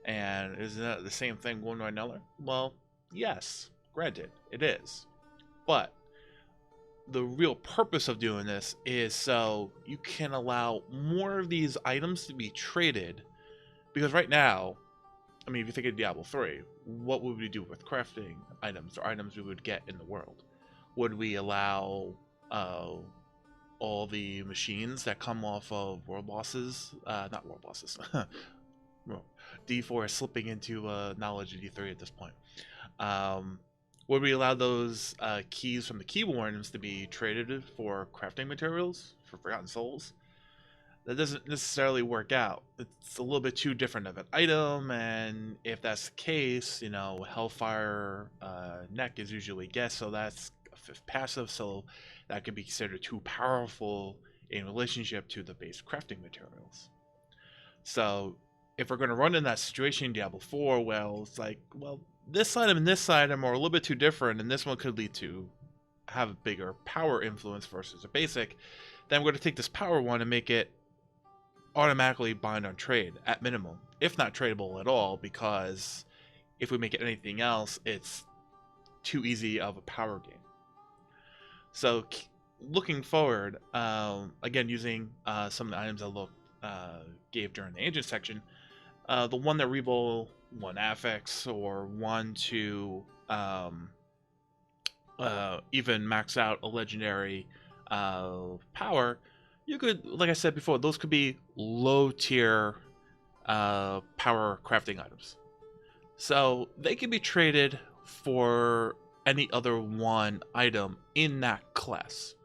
And isn't that the same thing one way or another? Well, yes, granted, it is. But the real purpose of doing this is so you can allow more of these items to be traded. Because right now, I mean, if you think of Diablo 3, what would we do with crafting items or items we would get in the world? Would we allow all the machines that come off of world bosses, not world bosses, D4 is slipping into knowledge of D3 at this point. Would we allow those keys from the key warrens to be traded for crafting materials for Forgotten Souls? That doesn't necessarily work out. It's a little bit too different of an item, and if that's the case, you know, Hellfire Neck is usually guessed, so that's a 5th passive, so that could be considered too powerful in relationship to the base crafting materials. So if we're going to run in that situation in Diablo 4, well, it's like, well, this item and this item are a little bit too different, and this one could lead to have a bigger power influence versus a basic, then we're going to take this power one and make it automatically bind on trade at minimum, if not tradable at all, because if we make it anything else, it's too easy of a power game. So looking forward, again using some of the items I gave during the agent section, the one that reroll one affix or one to even max out a legendary power, you could, like I said before, those could be low tier power crafting items. So they can be traded for any other one item in that class.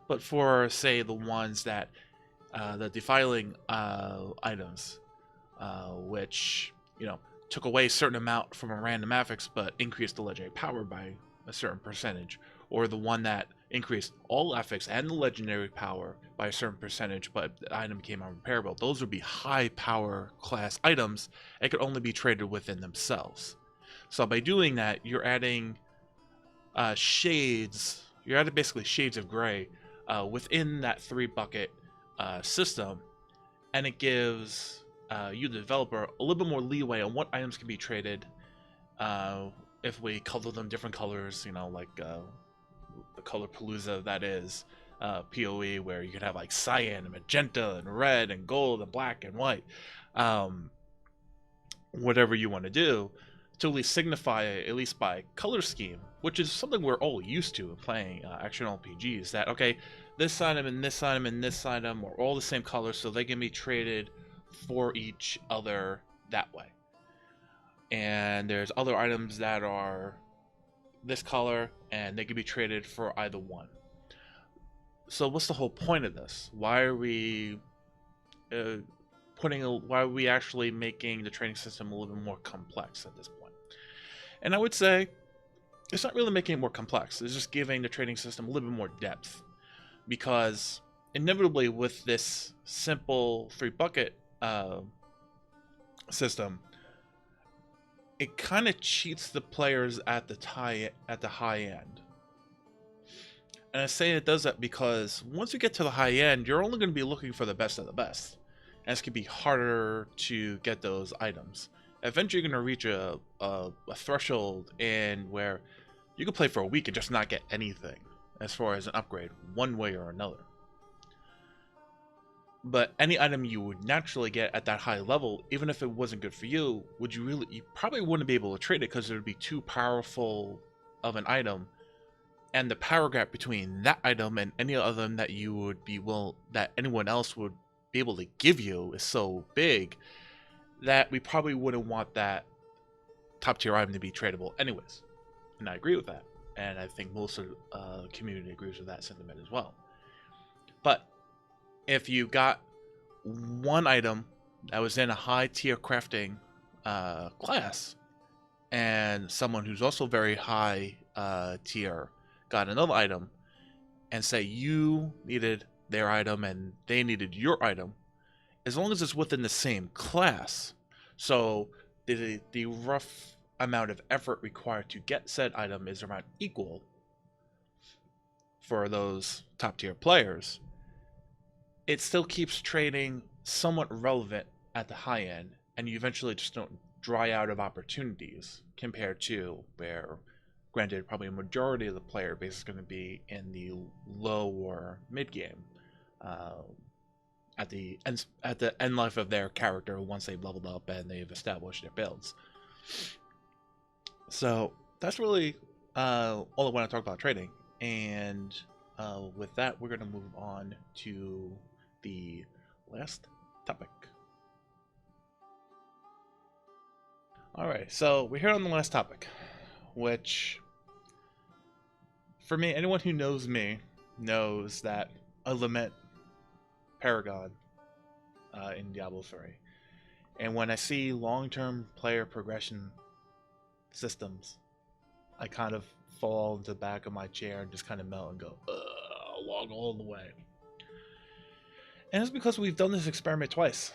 But for, say, the ones that, the defiling items, which, took away a certain amount from a random affix but increased the legendary power by a certain percentage, or the one that increased all affix and the legendary power by a certain percentage but the item became unrepairable, those would be high power class items and could only be traded within themselves. So by doing that, you're adding shades, you're adding basically shades of gray within that 3-bucket system, and it gives you, the developer, a little bit more leeway on what items can be traded if we color them different colors, like the color palooza that is PoE, where you could have like cyan and magenta and red and gold and black and white, whatever you want to do, to at least signify, at least by color scheme, which is something we're all used to in playing action RPGs, that okay, this item and this item and this item are all the same color, so they can be traded for each other that way. And there's other items that are this color and they can be traded for either one. So what's the whole point of this? Why are we why are we actually making the trading system a little bit more complex at this point? And I would say it's not really making it more complex. It's just giving the trading system a little bit more depth, because inevitably with this simple 3-bucket system, it kind of cheats the players at the high end. And I say it does that because once you get to the high end, you're only going to be looking for the best of the best, and it's going to be harder to get those items. Eventually you're going to reach a threshold in where you can play for a week and just not get anything as far as an upgrade one way or another. But any item you would naturally get at that high level, even if it wasn't good for you, you probably wouldn't be able to trade it, because it would be too powerful of an item, and the power gap between that item and any other item that that anyone else would be able to give you is so big that we probably wouldn't want that top tier item to be tradable anyways. And I agree with that, and I think most of the community agrees with that sentiment as well. But if you got one item that was in a high tier crafting class, and someone who's also very high tier got another item, and say you needed their item and they needed your item, as long as it's within the same class, so the rough amount of effort required to get said item is around equal for those top tier players, it still keeps trading somewhat relevant at the high end, and you eventually just don't dry out of opportunities, compared to where, granted, probably a majority of the player base is going to be in the low or mid game, at the end life of their character once they've leveled up and they've established their builds. So that's really all I want to talk about trading, and with that, we're going to move on to the last topic. Alright, so we're here on the last topic, which, for me, anyone who knows me knows that I lament Paragon in Diablo 3. And when I see long-term player progression systems, I kind of fall into the back of my chair and just kind of melt and go, along all the way. And it's because we've done this experiment twice.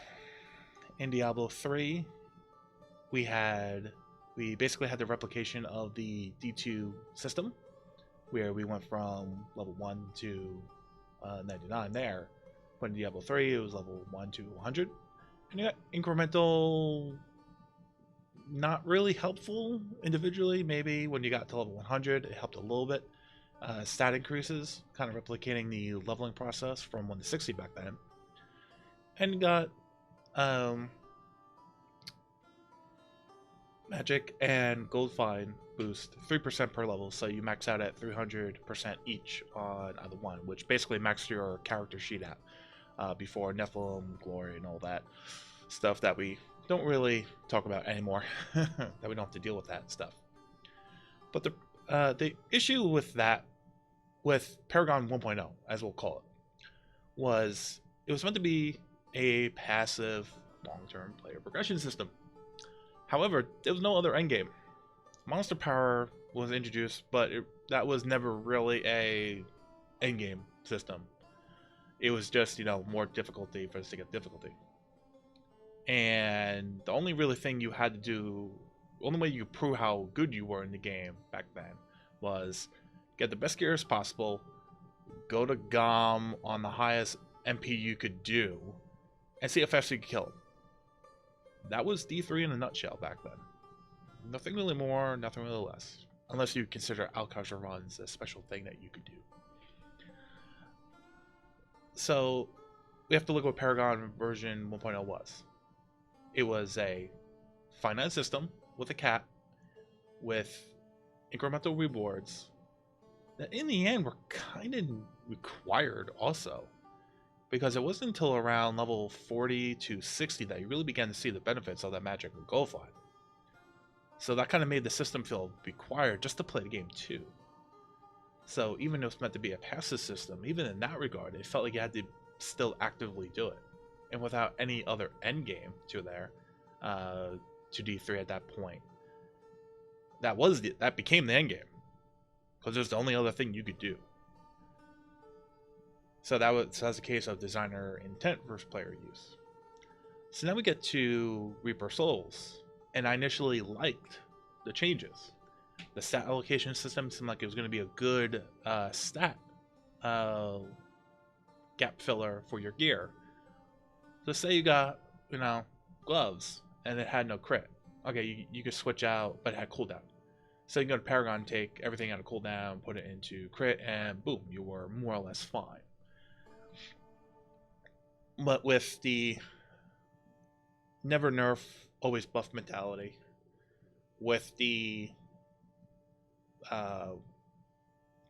In Diablo 3, we basically had the replication of the D2 system, where we went from level 1 to 99 there. But in Diablo 3, it was level 1 to 100. And you got incremental not really helpful individually. Maybe when you got to level 100, it helped a little bit. Stat increases, kind of replicating the leveling process from 1 to 60 back then. And got magic and gold fine boost 3% per level, so you max out at 300% each on either one, which basically maxed your character sheet out before Nephilim, Glory, and all that stuff that we don't really talk about anymore. That we don't have to deal with that stuff. But the issue with that, with Paragon 1.0, as we'll call it, was it was meant to be a passive long-term player progression system. However, there was no other endgame. Monster power was introduced, but that was never really a endgame system. It was just, more difficulty for us to get difficulty. And the only really thing you had to do, the only way you could prove how good you were in the game back then was get the best gear as possible, go to GOM on the highest MP you could do, and see how fast you could kill him. That was D3 in a nutshell back then. Nothing really more, nothing really less. Unless you consider Alcazar runs a special thing that you could do. So, we have to look at what Paragon version 1.0 was. It was a finite system with a cap, with incremental rewards, that in the end were kind of required also. Because it wasn't until around level 40 to 60 that you really began to see the benefits of that magic and gold fine. So that kind of made the system feel required just to play the game too. So even though it's meant to be a passive system, even in that regard, it felt like you had to still actively do it. And without any other end game to there, to D3 at that point, that became the end game. Because it was the only other thing you could do. So that's a case of designer intent versus player use. So now we get to Reaper Souls, and I initially liked the changes. The stat allocation system seemed like it was going to be a good stat gap filler for your gear. So say you got, gloves, and it had no crit. Okay, you could switch out, but it had cooldown. So you can go to Paragon, take everything out of cooldown, put it into crit, and boom, you were more or less fine. But with the never nerf, always buff mentality, with the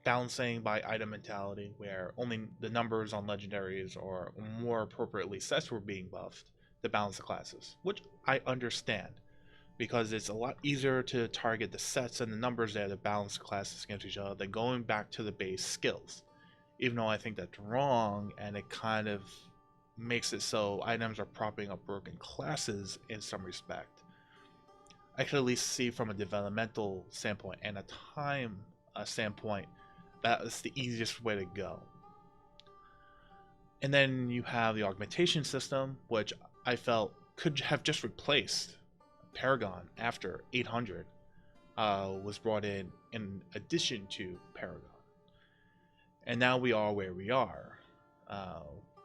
balancing by item mentality, where only the numbers on Legendaries or more appropriately sets were being buffed to balance the classes, which I understand, because it's a lot easier to target the sets and the numbers there to balance the classes against each other than going back to the base skills. Even though I think that's wrong, and it kind of makes it so items are propping up broken classes in some respect. I could at least see from a developmental standpoint and a time standpoint that's the easiest way to go. And then you have the augmentation system, which I felt could have just replaced Paragon after 800 was brought in addition to Paragon. And now we are where we are.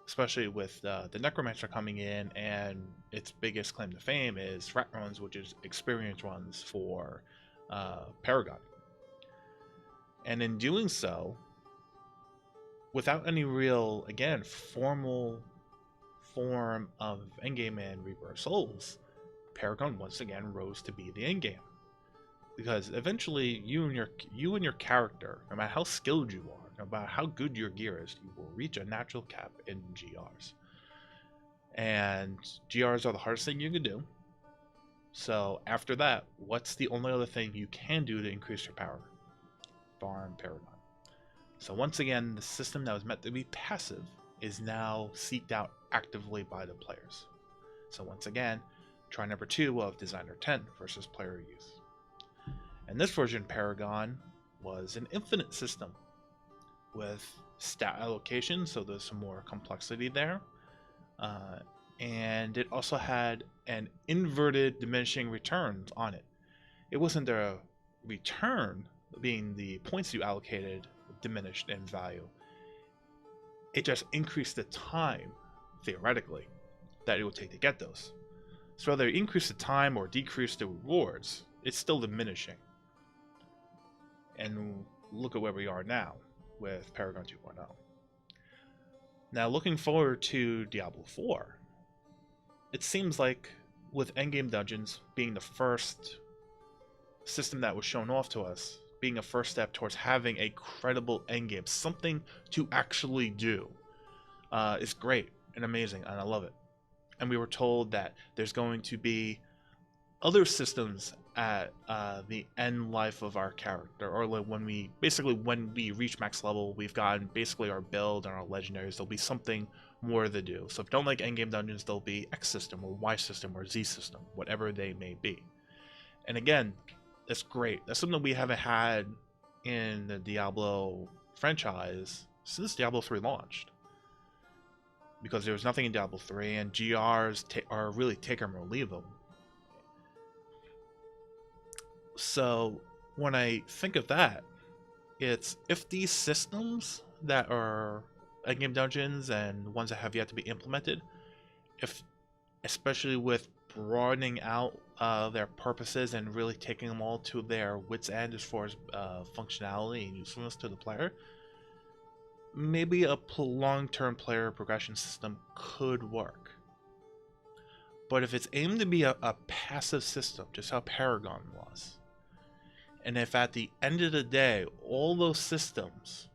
Especially with the Necromancer coming in, and its biggest claim to fame is rat runs, which is experience runs for Paragon. And in doing so, without any real, again, formal form of endgame and Reaper of Souls, Paragon once again rose to be the endgame. Because eventually, you and your character, no matter how skilled you are, no matter how good your gear is, you will reach a natural cap in GRs. And GRs are the hardest thing you can do. So after that, what's the only other thing you can do to increase your power? Farm Paragon. So once again, the system that was meant to be passive is now seeked out actively by the players. So once again, try number 2 of designer intent versus player use. And this version Paragon was an infinite system with stat allocation, so there's some more complexity there. And it also had an inverted diminishing returns on it. It wasn't the return being the points you allocated diminished in value. It just increased the time, theoretically, that it would take to get those. So whether you increase the time or decrease the rewards, it's still diminishing. And look at where we are now with Paragon 2.0. Now, looking forward to Diablo 4, it seems like with endgame dungeons being the first system that was shown off to us, being a first step towards having a credible endgame, something to actually do, is great and amazing, and I love it. And we were told that there's going to be other systems at the end life of our character, or like when we reach max level, we've gotten basically our build and our legendaries. There'll be something more to do. So if you don't like endgame dungeons, there'll be X system or Y system or Z system, whatever they may be. And again, that's great. That's something we haven't had in the Diablo franchise since Diablo 3 launched, because there was nothing in Diablo 3, and GRs are really take them or leave them. So when I think of that, it's if these systems that are endgame dungeons and ones that have yet to be implemented, if especially with broadening out their purposes and really taking them all to their wits' end as far as functionality and usefulness to the player, maybe a long-term player progression system could work. But if it's aimed to be a passive system, just how Paragon was, and if at the end of the day, all those systems,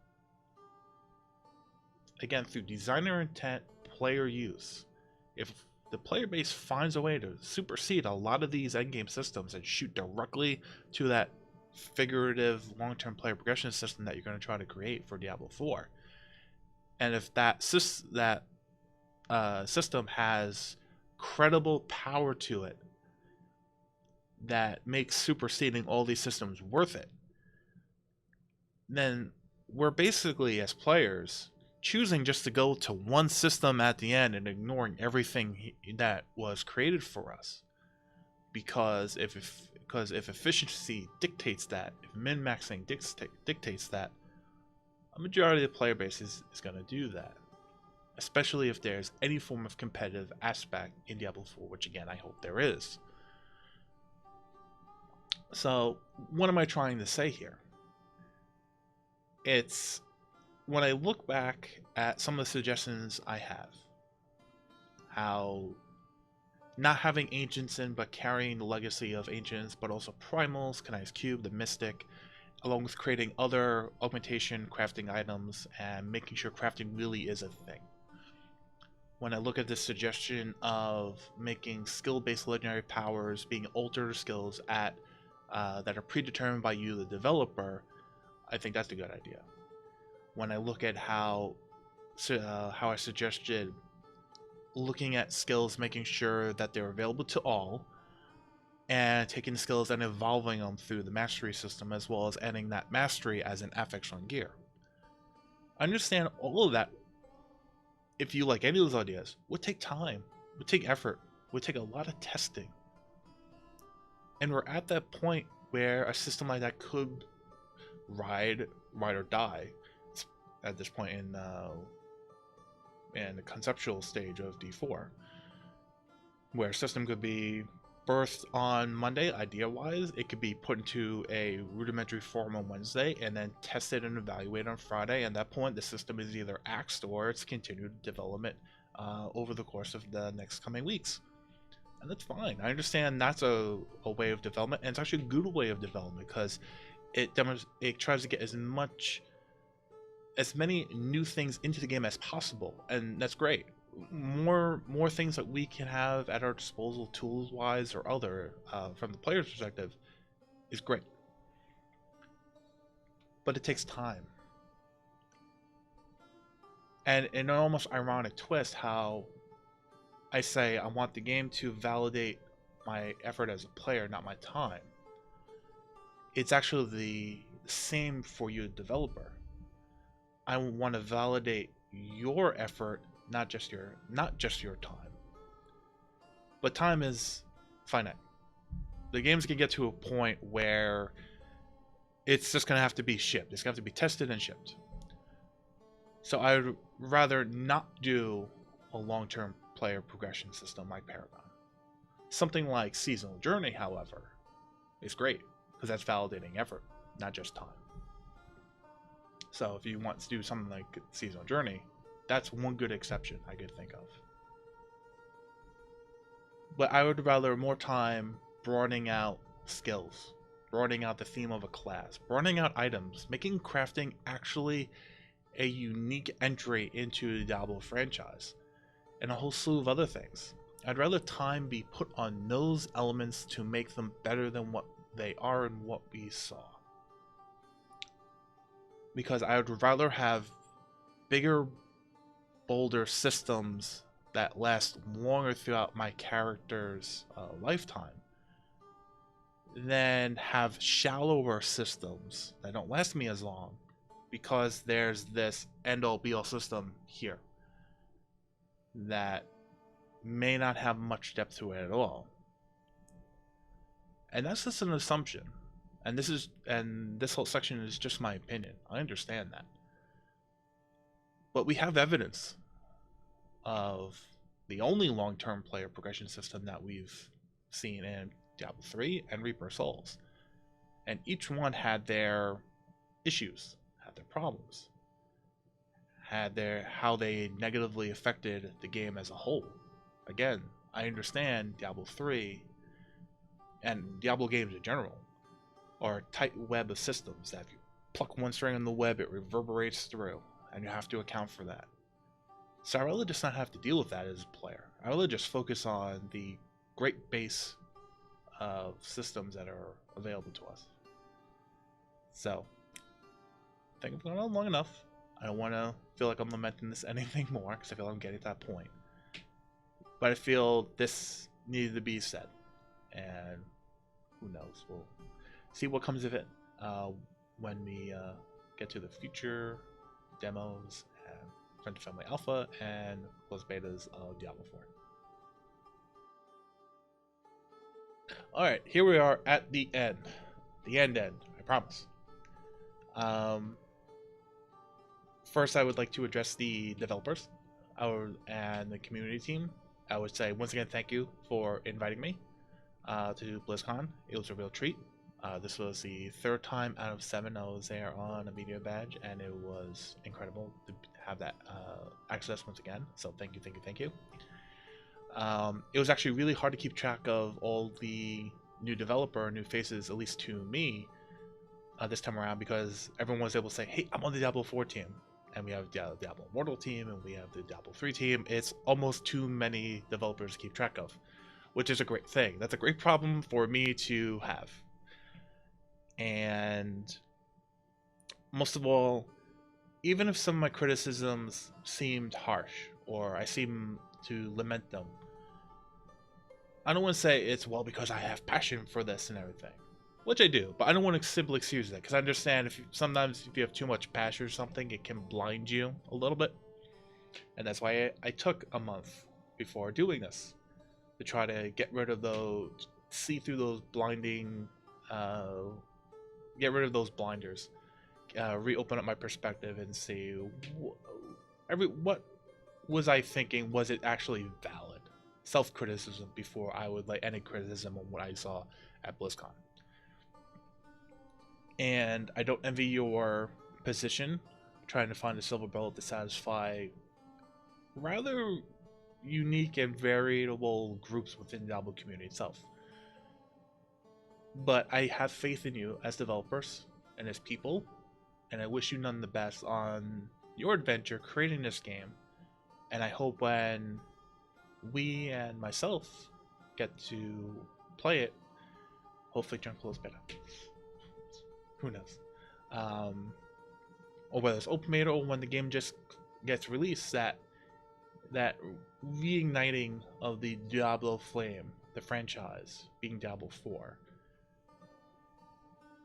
again, through designer intent, player use, if the player base finds a way to supersede a lot of these endgame systems and shoot directly to that figurative long-term player progression system that you're going to try to create for Diablo 4, and if that system has credible power to it that makes superseding all these systems worth it, then we're basically, as players, choosing just to go to one system at the end and ignoring everything that was created for us. Because if efficiency dictates that, if min-maxing dictates that, a majority of the player base is going to do that. Especially if there's any form of competitive aspect in Diablo 4, which again, I hope there is. So, what am I trying to say here? It's, when I look back at some of the suggestions I have, how not having Ancients in, but carrying the legacy of Ancients, but also Primals, Kanai's Cube, the Mystic, along with creating other augmentation crafting items and making sure crafting really is a thing. When I look at this suggestion of making skill-based legendary powers being altered skills at that are predetermined by you, the developer, I think that's a good idea. When I look at how I suggested looking at skills, making sure that they're available to all, and taking skills and evolving them through the mastery system, as well as adding that mastery as an affix on gear. I understand all of that. If you like any of those ideas, would take time, would take effort, would take a lot of testing. And we're at that point where a system like that could ride or die at this point in the conceptual stage of D4, where a system could be birthed on Monday, idea-wise. It could be put into a rudimentary form on Wednesday and then tested and evaluated on Friday. And at that point, the system is either axed or it's continued development over the course of the next coming weeks. And that's fine. I understand that's a way of development, and it's actually a good way of development because it tries to get as many new things into the game as possible, and that's great. More things that we can have at our disposal, tools wise or other, from the player's perspective, is great. But it takes time. And an almost ironic twist how I say I want the game to validate my effort as a player, not my time. It's actually the same for you, developer. I want to validate your effort, not just your time. But time is finite. The games can get to a point where it's just going to have to be shipped. It's going to have to be tested and shipped. So I would rather not do a long-term player progression system like Paragon. Something like Seasonal Journey, however, is great because that's validating effort, not just time. So if you want to do something like Seasonal Journey, that's one good exception I could think of. But I would rather more time broadening out skills, broadening out the theme of a class, broadening out items, making crafting actually a unique entry into the Diablo franchise, and a whole slew of other things. I'd rather time be put on those elements to make them better than what they are and what we saw. Because I would rather have bigger, bolder systems that last longer throughout my character's lifetime than have shallower systems that don't last me as long because there's this end-all be-all system here that may not have much depth to it at all. And that's just an assumption. And this whole section is just my opinion. I understand that. But we have evidence of the only long-term player progression system that we've seen in Diablo 3 and Reaper Souls. And each one had their issues, had their problems, had their how they negatively affected the game as a whole. Again, I understand Diablo 3 and Diablo games in general are a tight web of systems that if you pluck one string on the web, it reverberates through, and you have to account for that. So I'd rather just not have to deal with that as a player. I'd rather just focus on the great base of systems that are available to us. So, I think I've gone on long enough. I don't want to feel like I'm lamenting this anything more, because I feel like I'm getting to that point. But I feel this needed to be said. And who knows, we'll see what comes of it when we get to the future demos and Friend to Family Alpha and closed betas of Diablo 4. Alright, here we are at the end. The end, I promise. First, I would like to address the developers and the community team. I would say, once again, thank you for inviting me to BlizzCon. It was a real treat. This was the third time out of 7 I was there on a media badge, and it was incredible to have that access once again. So thank you, thank you, thank you. It was actually really hard to keep track of all the new faces, at least to me, this time around, because everyone was able to say, hey, I'm on the Diablo 4 team. And we have the Diablo Immortal team, and we have the Diablo 3 team. It's almost too many developers to keep track of, which is a great thing. That's a great problem for me to have. And most of all, even if some of my criticisms seemed harsh, or I seem to lament them, I don't want to say it's, well, because I have passion for this and everything. Which I do, but I don't want to simply excuse that, because I understand sometimes if you have too much passion or something, it can blind you a little bit. And that's why I took a month before doing this, to try to get rid of those, see through those blinding, get rid of those blinders, reopen up my perspective and see what was I thinking, was it actually valid? Self-criticism before I would any criticism on what I saw at BlizzCon. And I don't envy your position, trying to find a silver bullet to satisfy rather unique and variable groups within the Diablo community itself. But I have faith in you as developers and as people, and I wish you none the best on your adventure creating this game. And I hope when we and myself get to play it, hopefully during closed beta. Who knows? Or whether it's open beta or when the game just gets released, that reigniting of the Diablo flame, the franchise, being Diablo 4,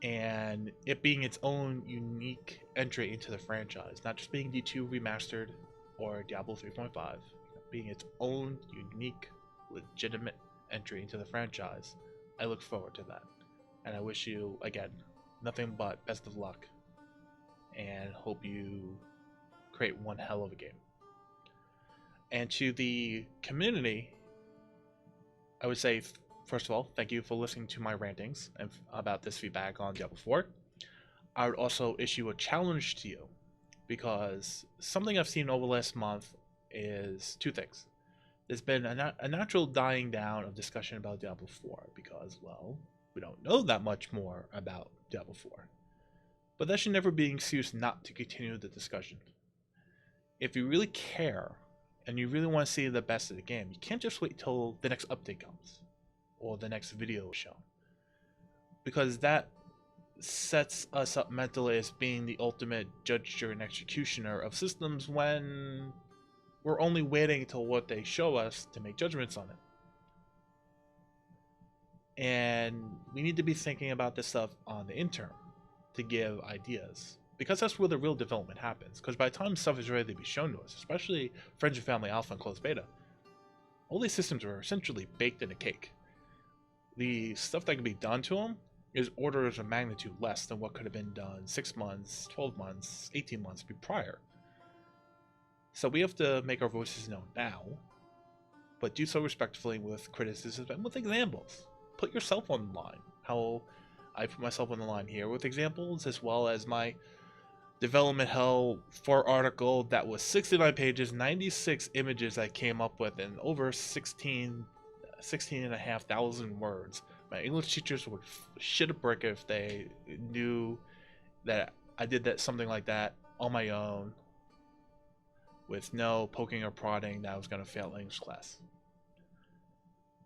and it being its own unique entry into the franchise, not just being D2 remastered or Diablo 3.5, being its own unique, legitimate entry into the franchise. I look forward to that, and I wish you, again, nothing but best of luck, and hope you create one hell of a game. And to the community, I would say, first of all, thank you for listening to my rantings and about this feedback on Diablo 4. I would also issue a challenge to you, because something I've seen over the last month is two things. There's been a natural dying down of discussion about Diablo 4 because, well, we don't know that much more about Diablo 4. But that should never be an excuse not to continue the discussion. If you really care and you really want to see the best of the game, you can't just wait till the next update comes or the next video is shown, because that sets us up mentally as being the ultimate judge, jury, and executioner of systems when we're only waiting till what they show us to make judgments on it. And we need to be thinking about this stuff on the interim to give ideas, because that's where the real development happens. Because by the time stuff is ready to be shown to us, especially Friends and Family Alpha and Closed Beta, all these systems are essentially baked in a cake. The stuff that can be done to them is orders of magnitude less than what could have been done 6 months, 12 months, 18 months prior. So we have to make our voices known now, but do so respectfully with criticism and with examples. Put yourself on the line. How I put myself on the line here with examples, as well as my Development Hell 4 article that was 69 pages, 96 images I came up with, and over 16,500 words. My English teachers would shit a brick if they knew that I did something like that on my own, with no poking or prodding that I was going to fail English class.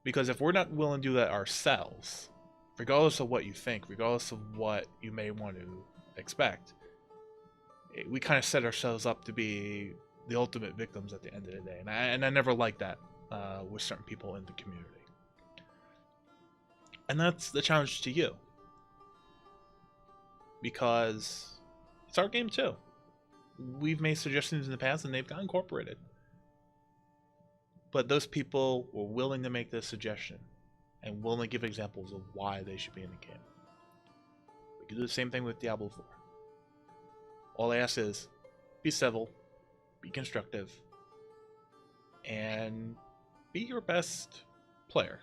Because if we're not willing to do that ourselves, regardless of what you think, regardless of what you may want to expect, we kind of set ourselves up to be the ultimate victims at the end of the day. And I never liked that with certain people in the community. And that's the challenge to you, because it's our game too. We've made suggestions in the past and they've got incorporated. But those people were willing to make this suggestion and willing to give examples of why they should be in the game. We can do the same thing with Diablo 4. All I ask is, be civil, be constructive, and be your best player,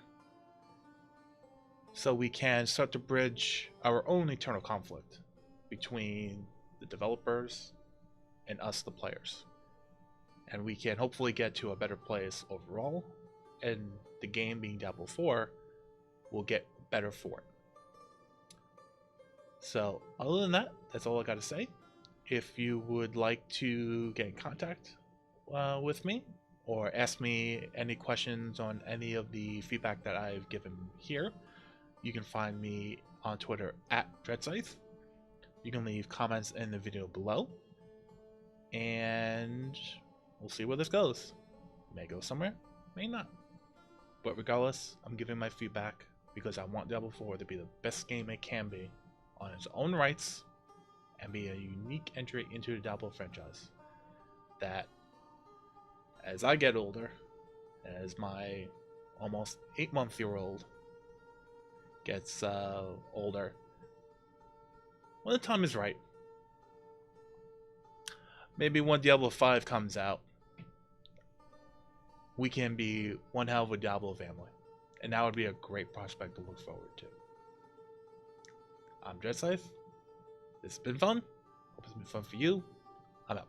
so we can start to bridge our own internal conflict between the developers and us, the players. And we can hopefully get to a better place overall, and the game, being Diablo 4, will get better for it. So, other than that, that's all I got to say. If you would like to get in contact with me, or ask me any questions on any of the feedback that I've given here, you can find me on Twitter at Dredscythe. You can leave comments in the video below, and we'll see where this goes. May go somewhere, may not. But regardless, I'm giving my feedback because I want Diablo 4 to be the best game it can be on its own rights, and be a unique entry into the Diablo franchise that, as I get older, as my almost 8-month-year-old gets older, when the time is right, maybe when Diablo 5 comes out, we can be one hell of a Diablo family, and that would be a great prospect to look forward to. I'm Dredscythe. This has been fun. Hope it's been fun for you. I'm out.